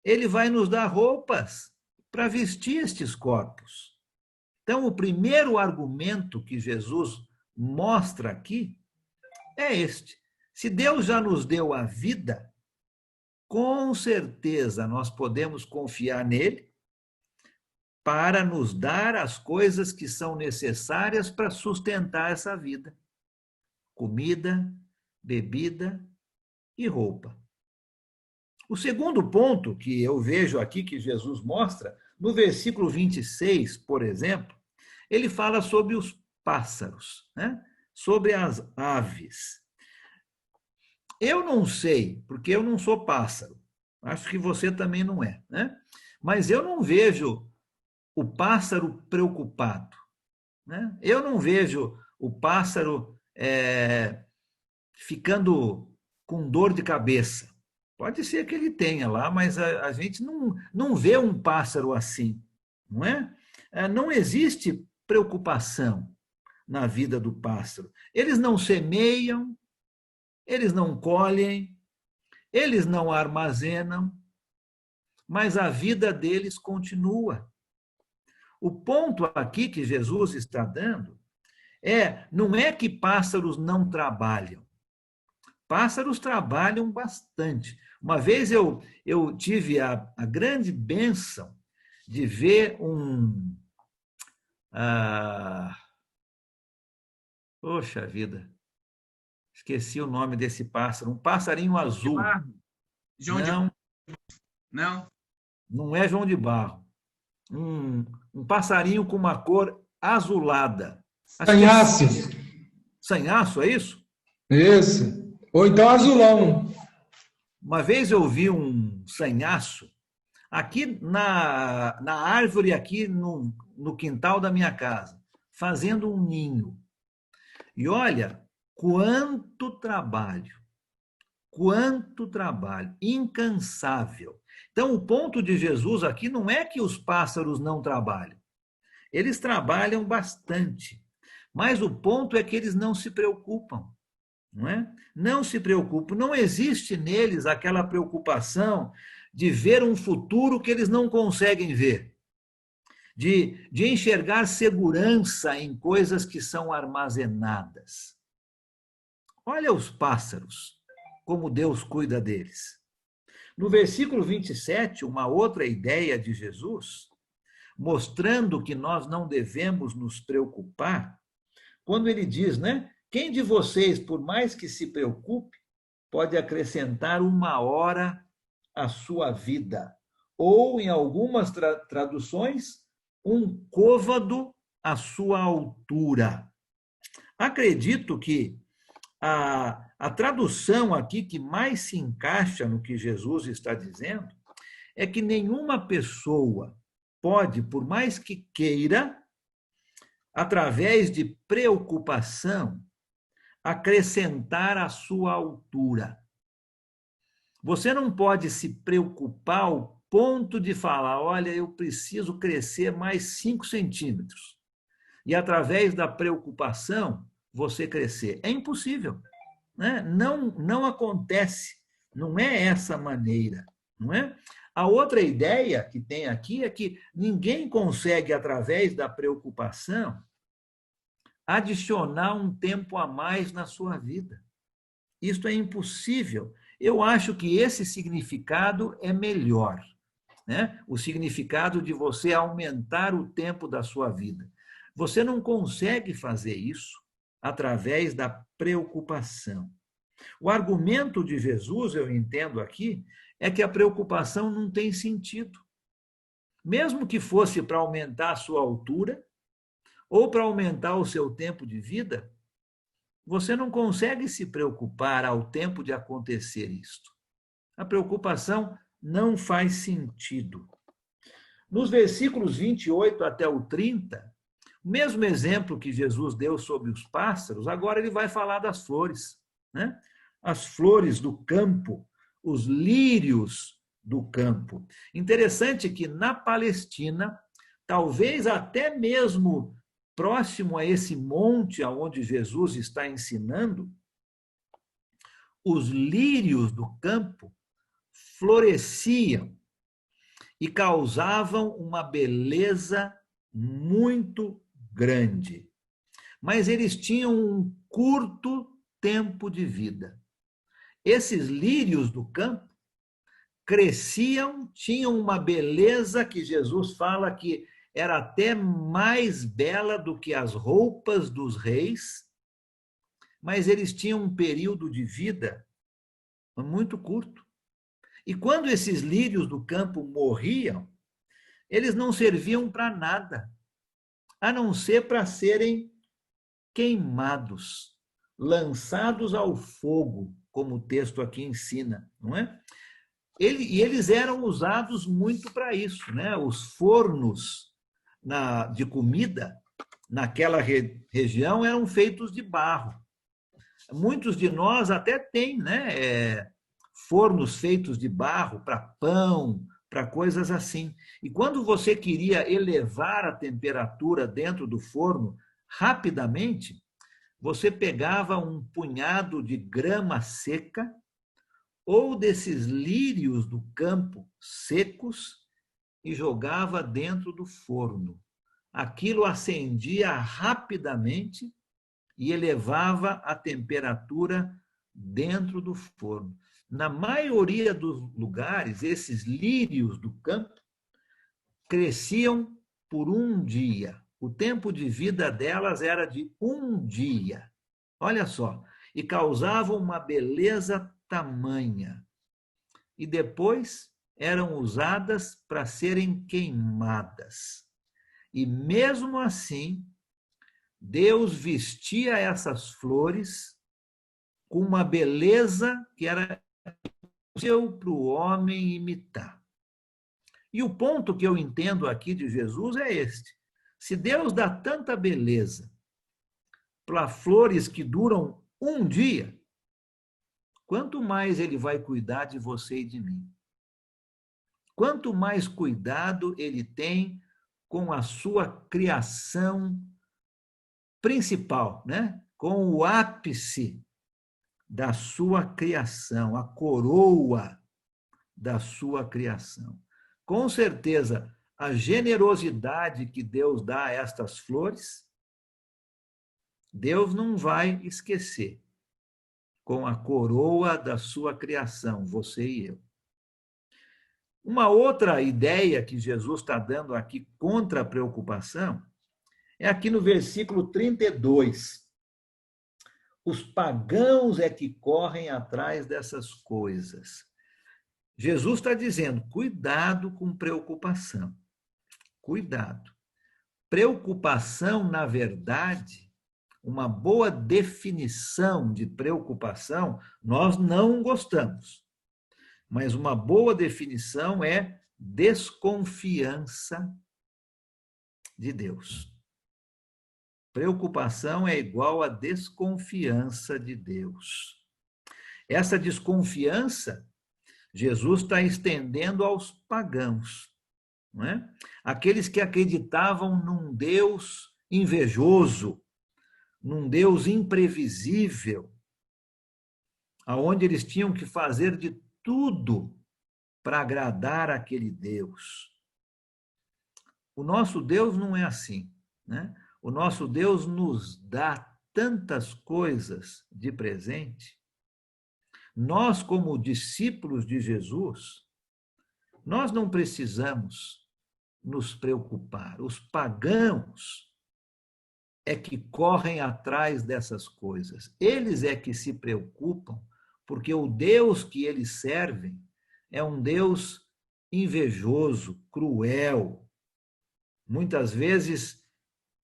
ele vai nos dar roupas para vestir estes corpos. Então, o primeiro argumento que Jesus mostra aqui é este. Se Deus já nos deu a vida, com certeza nós podemos confiar nele para nos dar as coisas que são necessárias para sustentar essa vida. Comida, bebida e roupa. O segundo ponto que eu vejo aqui que Jesus mostra, no versículo 26, por exemplo, ele fala sobre os pássaros, né? Sobre as aves. Eu não sei, porque eu não sou pássaro. Acho que você também não é, né? Mas eu não vejo o pássaro preocupado, né? Eu não vejo o pássaro ficando com dor de cabeça. Pode ser que ele tenha lá, mas a gente não vê um pássaro assim, não é? Não existe preocupação na vida do pássaro. Eles não semeiam, eles não colhem, eles não armazenam, mas a vida deles continua. O ponto aqui que Jesus está dando Não é que pássaros não trabalham. Pássaros trabalham bastante. Uma vez eu tive a grande bênção de ver poxa vida, esqueci o nome desse pássaro, um passarinho azul. João de Barro? Não? Não é João de Barro. Um passarinho com uma cor azulada. Sanhaço. Sanhaço, é isso? Isso. Ou então azulão. Uma vez eu vi um sanhaço aqui na árvore, aqui no quintal da minha casa, fazendo um ninho. E olha, quanto trabalho, incansável. Então, o ponto de Jesus aqui não é que os pássaros não trabalham. Eles trabalham bastante. Mas o ponto é que eles não se preocupam. Não é? Não se preocupam. Não existe neles aquela preocupação de ver um futuro que eles não conseguem ver. De enxergar segurança em coisas que são armazenadas. Olha os pássaros, como Deus cuida deles. No versículo 27, uma outra ideia de Jesus, mostrando que nós não devemos nos preocupar, quando ele diz, né? Quem de vocês, por mais que se preocupe, pode acrescentar 1 hora à sua vida? Ou, em algumas traduções, 1 côvado à sua altura. Acredito que a tradução aqui que mais se encaixa no que Jesus está dizendo é que nenhuma pessoa pode, por mais que queira, através de preocupação, acrescentar a sua altura. Você não pode se preocupar ao ponto de falar, olha, eu preciso crescer mais 5 centímetros. E através da preocupação, você crescer. É impossível. Né? Não acontece. Não é essa maneira. Não é? A outra ideia que tem aqui é que ninguém consegue, através da preocupação, adicionar um tempo a mais na sua vida. Isto é impossível. Eu acho que esse significado é melhor. Né? O significado de você aumentar o tempo da sua vida. Você não consegue fazer isso através da preocupação. O argumento de Jesus, eu entendo aqui, é que a preocupação não tem sentido. Mesmo que fosse para aumentar a sua altura ou para aumentar o seu tempo de vida, você não consegue se preocupar ao tempo de acontecer isto. A preocupação não faz sentido. Nos versículos 28 até o 30, o mesmo exemplo que Jesus deu sobre os pássaros, agora ele vai falar das flores. Né? As flores do campo, os lírios do campo. Interessante que na Palestina, talvez até mesmo próximo a esse monte aonde Jesus está ensinando, os lírios do campo floresciam e causavam uma beleza muito grande. Mas eles tinham um curto tempo de vida. Esses lírios do campo cresciam, tinham uma beleza que Jesus fala que era até mais bela do que as roupas dos reis, mas eles tinham um período de vida muito curto. E quando esses lírios do campo morriam, eles não serviam para nada, a não ser para serem queimados, lançados ao fogo, como o texto aqui ensina, não é? E eles eram usados muito para isso, né? Os fornos de comida naquela região eram feitos de barro. Muitos de nós até têm, né? Fornos feitos de barro para pão, para coisas assim. E quando você queria elevar a temperatura dentro do forno rapidamente, você pegava um punhado de grama seca ou desses lírios do campo secos e jogava dentro do forno. Aquilo acendia rapidamente e elevava a temperatura dentro do forno. Na maioria dos lugares, esses lírios do campo cresciam por um dia. O tempo de vida delas era de um dia. Olha só. E causavam uma beleza tamanha. E depois eram usadas para serem queimadas. E mesmo assim, Deus vestia essas flores com uma beleza que era possível para o homem imitar. E o ponto que eu entendo aqui de Jesus é este. Se Deus dá tanta beleza para flores que duram um dia, quanto mais Ele vai cuidar de você e de mim. Quanto mais cuidado Ele tem com a sua criação principal, né? Com o ápice da sua criação, a coroa da sua criação. Com certeza, a generosidade que Deus dá a estas flores, Deus não vai esquecer com a coroa da sua criação, você e eu. Uma outra ideia que Jesus está dando aqui contra a preocupação é aqui no versículo 32. Os pagãos é que correm atrás dessas coisas. Jesus está dizendo, cuidado com preocupação. Cuidado. Preocupação, na verdade, uma boa definição de preocupação, nós não gostamos. Mas uma boa definição é desconfiança de Deus. Preocupação é igual a desconfiança de Deus. Essa desconfiança, Jesus está estendendo aos pagãos, não é? Aqueles que acreditavam num Deus invejoso, num Deus imprevisível, aonde eles tinham que fazer de tudo para agradar aquele Deus. O nosso Deus não é assim, né? O nosso Deus nos dá tantas coisas de presente. Nós, como discípulos de Jesus, nós não precisamos nos preocupar. Os pagãos é que correm atrás dessas coisas. Eles é que se preocupam, porque o Deus que eles servem é um Deus invejoso, cruel, muitas vezes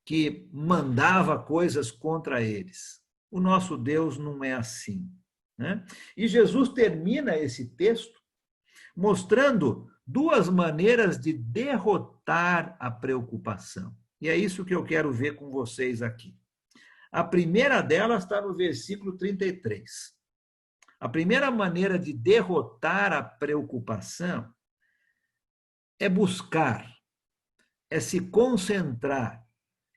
que mandava coisas contra eles. O nosso Deus não é assim, né? E Jesus termina esse texto mostrando duas maneiras de derrotar a preocupação. E é isso que eu quero ver com vocês aqui. A primeira delas está no versículo 33. A primeira maneira de derrotar a preocupação é buscar, é se concentrar,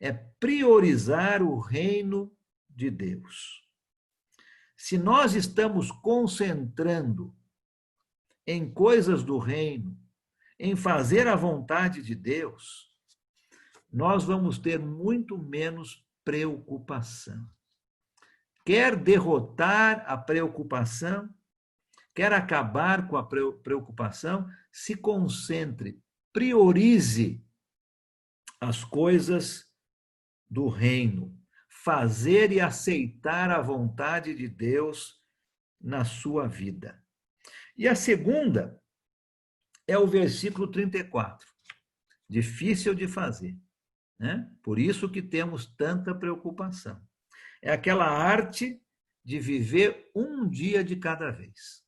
é priorizar o reino de Deus. Se nós estamos concentrando em coisas do reino, em fazer a vontade de Deus, nós vamos ter muito menos preocupação. Quer derrotar a preocupação, quer acabar com a preocupação, se concentre, priorize as coisas do reino, fazer e aceitar a vontade de Deus na sua vida. E a segunda é o versículo 34, difícil de fazer, né? Por isso que temos tanta preocupação. É aquela arte de viver um dia de cada vez.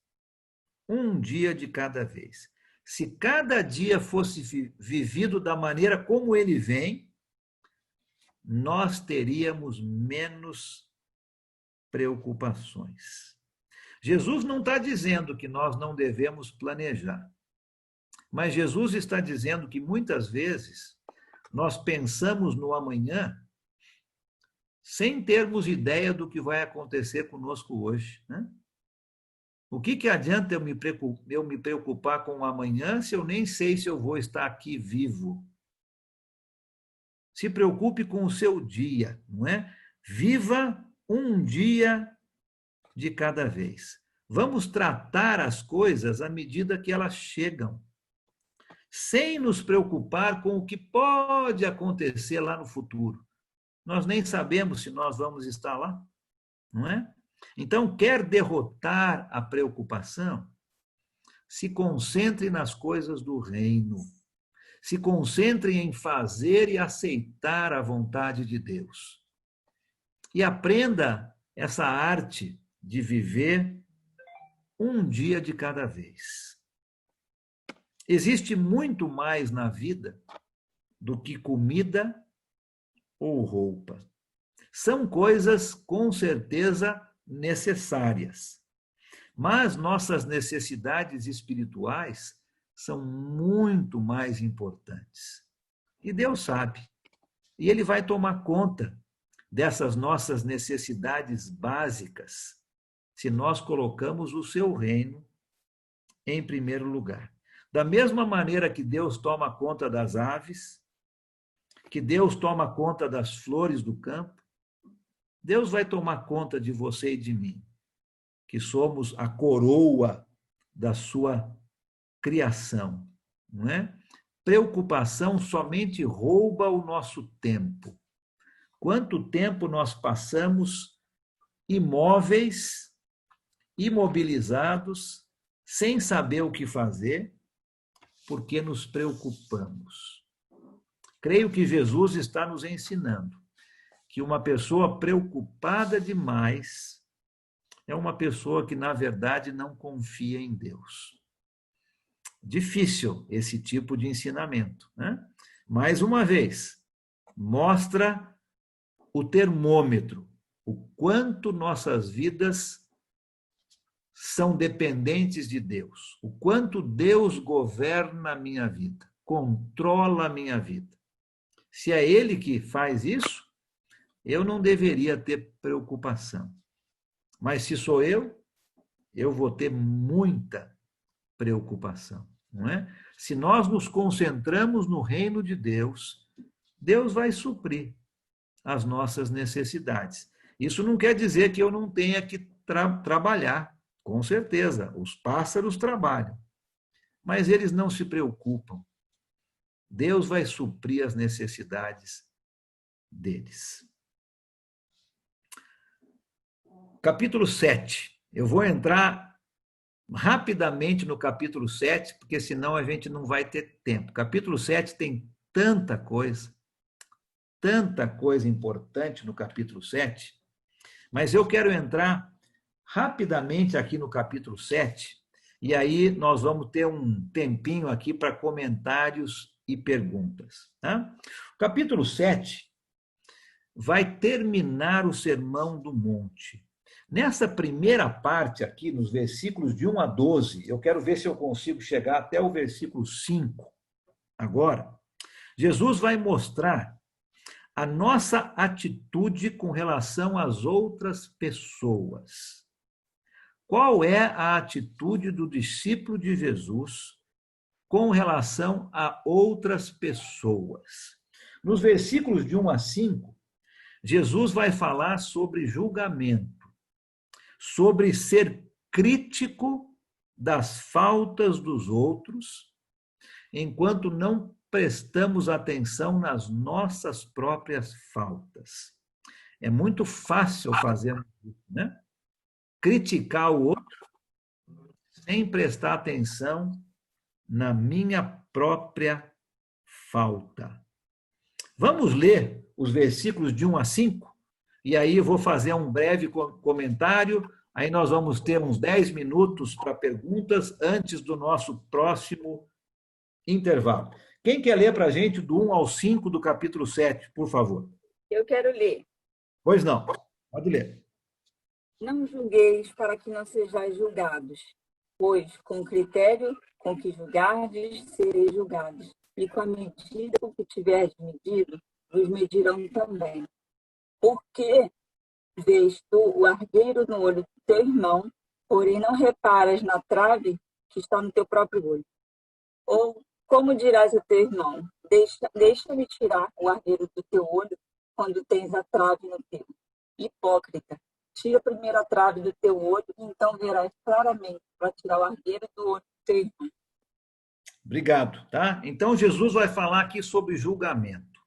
Um dia de cada vez. Se cada dia fosse vivido da maneira como ele vem, nós teríamos menos preocupações. Jesus não está dizendo que nós não devemos planejar, mas Jesus está dizendo que muitas vezes nós pensamos no amanhã sem termos ideia do que vai acontecer conosco hoje, né? O que adianta eu me preocupar com o amanhã se eu nem sei se eu vou estar aqui vivo? Se preocupe com o seu dia, não é? Viva um dia de cada vez. Vamos tratar as coisas à medida que elas chegam, sem nos preocupar com o que pode acontecer lá no futuro. Nós nem sabemos se nós vamos estar lá, não é? Então, quer derrotar a preocupação? Se concentre nas coisas do reino. Se concentre em fazer e aceitar a vontade de Deus. E aprenda essa arte de viver um dia de cada vez. Existe muito mais na vida do que comida ou roupa. São coisas, com certeza, necessárias. Mas nossas necessidades espirituais são muito mais importantes. E Deus sabe. E Ele vai tomar conta dessas nossas necessidades básicas se nós colocamos o seu reino em primeiro lugar. Da mesma maneira que Deus toma conta das aves, que Deus toma conta das flores do campo, Deus vai tomar conta de você e de mim, que somos a coroa da sua criação, não é? Preocupação somente rouba o nosso tempo. Quanto tempo nós passamos imóveis, imobilizados, sem saber o que fazer, porque nos preocupamos. Creio que Jesus está nos ensinando que uma pessoa preocupada demais é uma pessoa que, na verdade, não confia em Deus. Difícil esse tipo de ensinamento, né? Mais uma vez, mostra o termômetro, o quanto nossas vidas são dependentes de Deus, o quanto Deus governa a minha vida, controla a minha vida. Se é Ele que faz isso, eu não deveria ter preocupação. Mas se sou eu vou ter muita preocupação, não é? Se nós nos concentramos no reino de Deus, Deus vai suprir as nossas necessidades. Isso não quer dizer que eu não tenha que trabalhar, com certeza, os pássaros trabalham, mas eles não se preocupam. Deus vai suprir as necessidades deles. Capítulo 7. Eu vou entrar rapidamente no capítulo 7, porque senão a gente não vai ter tempo. Capítulo 7 tem tanta coisa importante no capítulo 7, mas eu quero entrar rapidamente aqui no capítulo 7, e aí nós vamos ter um tempinho aqui para comentários e perguntas. Tá? O capítulo 7 vai terminar o Sermão do Monte. Nessa primeira parte aqui, nos versículos de 1 a 12, eu quero ver se eu consigo chegar até o versículo 5 agora. Jesus vai mostrar a nossa atitude com relação às outras pessoas. Qual é a atitude do discípulo de Jesus com relação a outras pessoas? Nos versículos de 1 a 5, Jesus vai falar sobre julgamento, sobre ser crítico das faltas dos outros, enquanto não prestamos atenção nas nossas próprias faltas. É muito fácil fazer isso, né? Criticar o outro sem prestar atenção na minha própria falta. Vamos ler os versículos de 1 a 5? E aí eu vou fazer um breve comentário, aí nós vamos ter uns 10 minutos para perguntas antes do nosso próximo intervalo. Quem quer ler para a gente do 1 ao 5 do capítulo 7, por favor? Eu quero ler. Pois não, pode ler. Não julgueis para que não sejais julgados, pois com o critério com que julgardes, sereis julgados. E com a medida com que tiverdes medido, vos medirão também. Porque vês tu o argueiro no olho do teu irmão, porém não reparas na trave que está no teu próprio olho? Ou como dirás ao teu irmão, deixa-me tirar o argueiro do teu olho, quando tens a trave no teu? Hipócrita, tira a primeira trave do teu olho, e então verás claramente para tirar o argueiro do olho do teu irmão. Obrigado, tá? Então Jesus vai falar aqui sobre julgamento,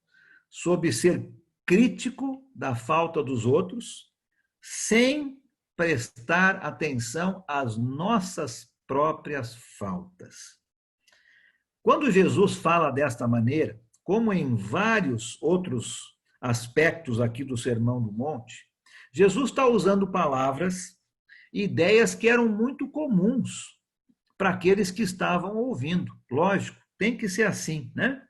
sobre ser crítico da falta dos outros, sem prestar atenção às nossas próprias faltas. Quando Jesus fala desta maneira, como em vários outros aspectos aqui do Sermão do Monte, Jesus está usando palavras e ideias que eram muito comuns para aqueles que estavam ouvindo. Lógico, tem que ser assim, né?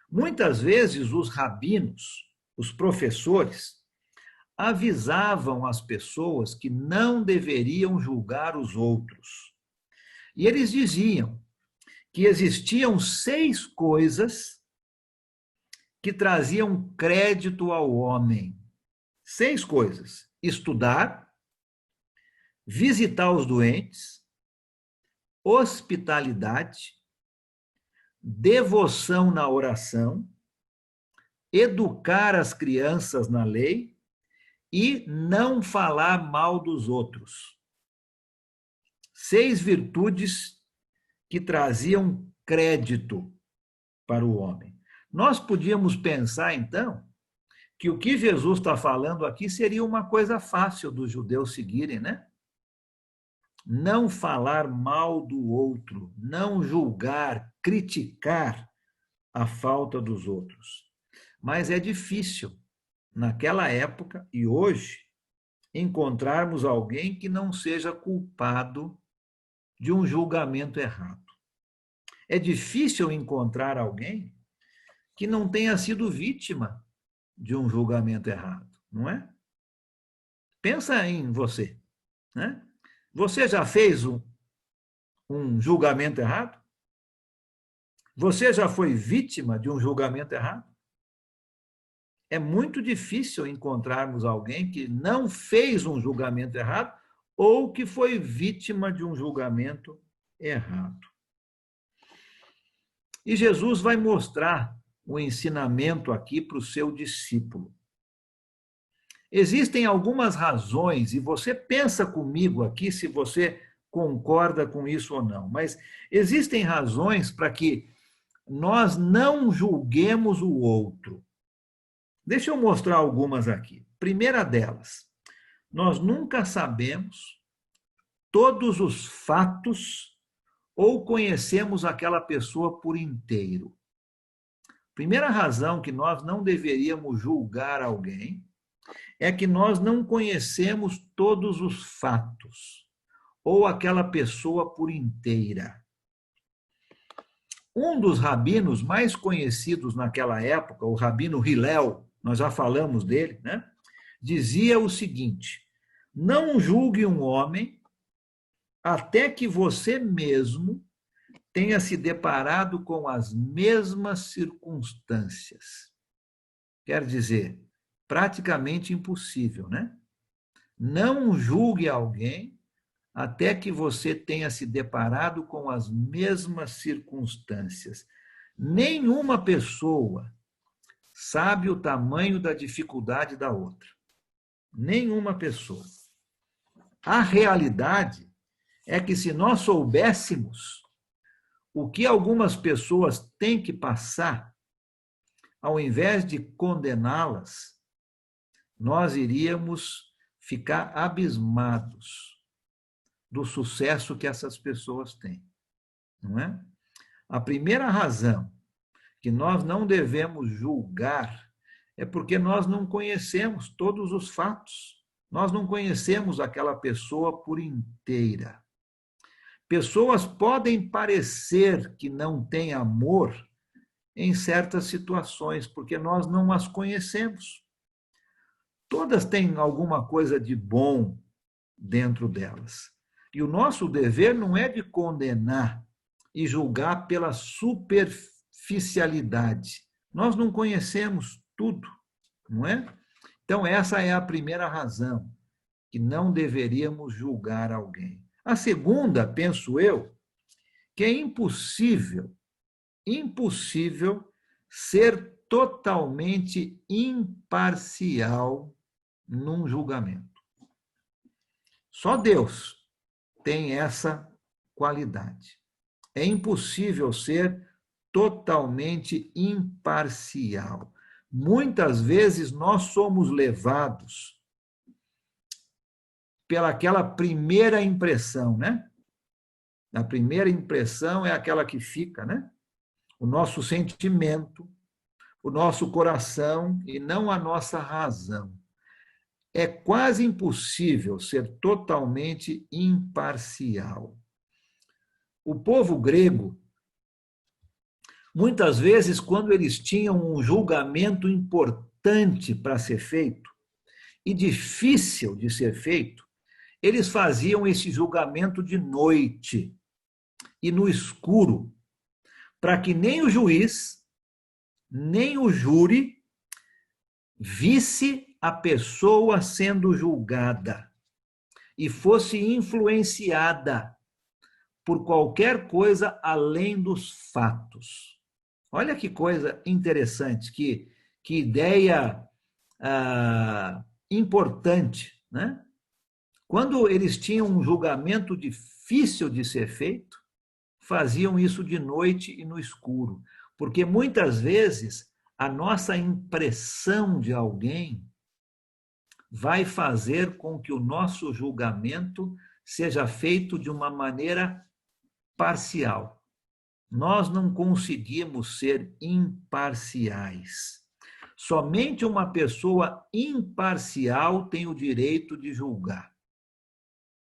Muitas vezes os rabinos, os professores, avisavam as pessoas que não deveriam julgar os outros. E eles diziam que existiam 6 coisas que traziam crédito ao homem. 6 coisas: estudar, visitar os doentes, hospitalidade, devoção na oração, educar as crianças na lei e não falar mal dos outros. 6 virtudes que traziam crédito para o homem. Nós podíamos pensar, então, que o que Jesus está falando aqui seria uma coisa fácil dos judeus seguirem, né? Não falar mal do outro, não julgar, criticar a falta dos outros. Mas é difícil, naquela época e hoje, encontrarmos alguém que não seja culpado de um julgamento errado. É difícil encontrar alguém que não tenha sido vítima de um julgamento errado, não é? Pensa em você, né? Você já fez um julgamento errado? Você já foi vítima de um julgamento errado? É muito difícil encontrarmos alguém que não fez um julgamento errado ou que foi vítima de um julgamento errado. E Jesus vai mostrar o ensinamento aqui para o seu discípulo. Existem algumas razões, e você pensa comigo aqui se você concorda com isso ou não, mas existem razões para que nós não julguemos o outro. Deixa eu mostrar algumas aqui. Primeira delas, nós nunca sabemos todos os fatos ou conhecemos aquela pessoa por inteiro. Primeira razão que nós não deveríamos julgar alguém é que nós não conhecemos todos os fatos ou aquela pessoa por inteira. Um dos rabinos mais conhecidos naquela época, o rabino Hillel, nós já falamos dele, né? Dizia o seguinte: não julgue um homem até que você mesmo tenha se deparado com as mesmas circunstâncias. Quer dizer, praticamente impossível, né? Não julgue alguém até que você tenha se deparado com as mesmas circunstâncias. Nenhuma pessoa sabe o tamanho da dificuldade da outra. Nenhuma pessoa. A realidade é que se nós soubéssemos o que algumas pessoas têm que passar, ao invés de condená-las, nós iríamos ficar abismados do sucesso que essas pessoas têm, não é? A primeira razão que nós não devemos julgar é porque nós não conhecemos todos os fatos. Nós não conhecemos aquela pessoa por inteira. Pessoas podem parecer que não têm amor em certas situações, porque nós não as conhecemos. Todas têm alguma coisa de bom dentro delas. E o nosso dever não é de condenar e julgar pela superficialidade. Nós não conhecemos tudo, não é? Então, essa é a primeira razão, que não deveríamos julgar alguém. A segunda, penso eu, que é impossível ser totalmente imparcial num julgamento. Só Deus tem essa qualidade. É impossível ser totalmente imparcial. Muitas vezes nós somos levados pelaquela primeira impressão, né? A primeira impressão é aquela que fica, né? O nosso sentimento, o nosso coração e não a nossa razão. É quase impossível ser totalmente imparcial. O povo grego, muitas vezes, quando eles tinham um julgamento importante para ser feito e difícil de ser feito, eles faziam esse julgamento de noite e no escuro, para que nem o juiz, nem o júri visse a pessoa sendo julgada e fosse influenciada por qualquer coisa além dos fatos. Olha que coisa interessante, que ideia importante, né? Quando eles tinham um julgamento difícil de ser feito, faziam isso de noite e no escuro, porque muitas vezes a nossa impressão de alguém vai fazer com que o nosso julgamento seja feito de uma maneira parcial. Nós não conseguimos ser imparciais. Somente uma pessoa imparcial tem o direito de julgar.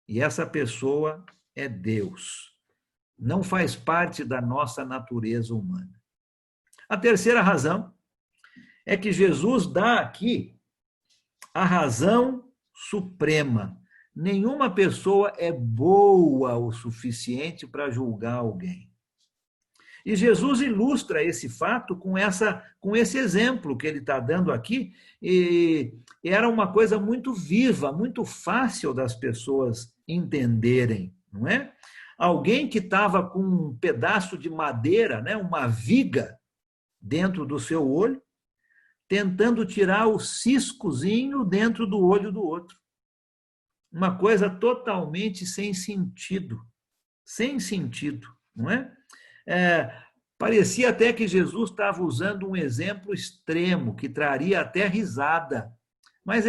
E essa pessoa é Deus. Não faz parte da nossa natureza humana. A terceira razão é que Jesus dá aqui a razão suprema. Nenhuma pessoa é boa o suficiente para julgar alguém. E Jesus ilustra esse fato com esse exemplo que ele está dando aqui, e era uma coisa muito viva, muito fácil das pessoas entenderem, não é? Alguém que estava com um pedaço de madeira, né, uma viga dentro do seu olho, tentando tirar o ciscozinho dentro do olho do outro. Uma coisa totalmente sem sentido. Sem sentido, não é? Parecia até que Jesus estava usando um exemplo extremo, que traria até risada. Mas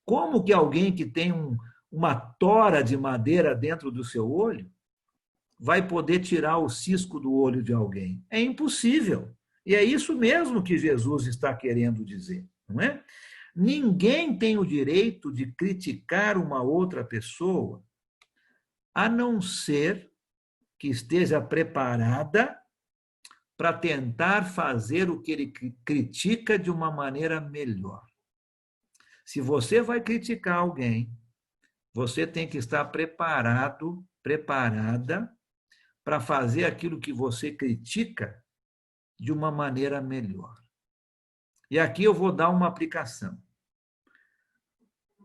como que alguém que tem uma tora de madeira dentro do seu olho vai poder tirar o cisco do olho de alguém? É impossível. E é isso mesmo que Jesus está querendo dizer, não é? Ninguém tem o direito de criticar uma outra pessoa, a não ser que esteja preparada para tentar fazer o que ele critica de uma maneira melhor. Se você vai criticar alguém, você tem que estar preparado, preparada para fazer aquilo que você critica de uma maneira melhor. E aqui eu vou dar uma aplicação.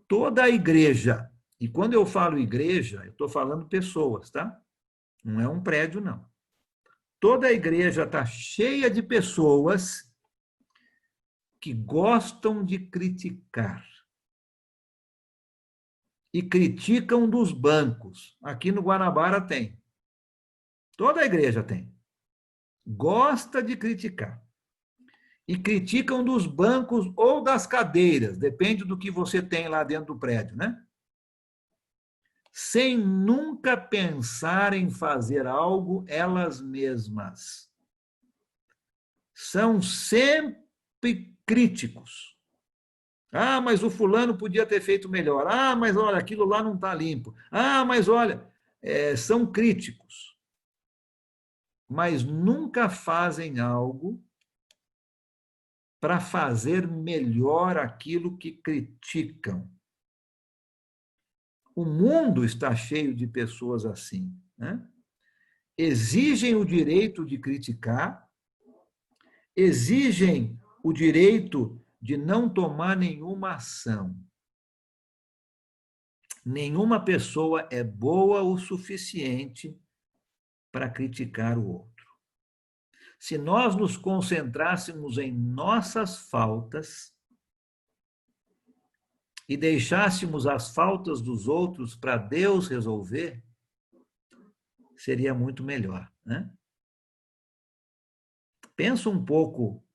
Toda a igreja, e quando eu falo igreja, eu estou falando pessoas, tá? Não é um prédio, não. Toda a igreja está cheia de pessoas que gostam de criticar. E criticam dos bancos. Aqui no Guanabara tem. Toda a igreja tem. Gosta de criticar. E criticam dos bancos ou das cadeiras, depende do que você tem lá dentro do prédio, né? Sem nunca pensar em fazer algo elas mesmas. São sempre críticos. Ah, mas o fulano podia ter feito melhor. Ah, mas olha, aquilo lá não está limpo. Ah, mas olha, são críticos. Mas nunca fazem algo para fazer melhor aquilo que criticam. O mundo está cheio de pessoas assim, né? Exigem o direito de criticar, exigem o direito de não tomar nenhuma ação. Nenhuma pessoa é boa o suficiente para criticar o outro. Se nós nos concentrássemos em nossas faltas e deixássemos as faltas dos outros para Deus resolver, seria muito melhor, né? Pensa um pouco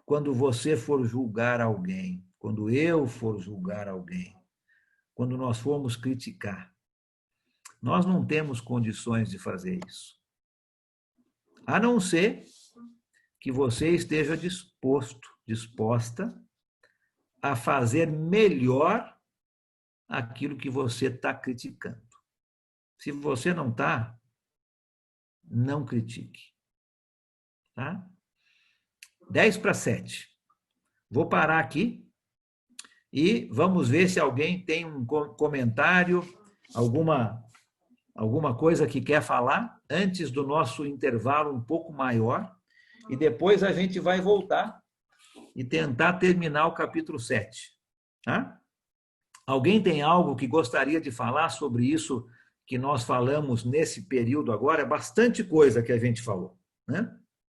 quando você for julgar alguém, quando eu for julgar alguém, quando nós formos criticar. Nós não temos condições de fazer isso. A não ser que você esteja disposta a fazer melhor aquilo que você está criticando. Se você não está, não critique. Tá? 6:50. Vou parar aqui e vamos ver se alguém tem um comentário, alguma coisa que quer falar antes do nosso intervalo um pouco maior, e depois a gente vai voltar e tentar terminar o capítulo 7. Tá? Alguém tem algo que gostaria de falar sobre isso que nós falamos nesse período agora? É bastante coisa que a gente falou, né?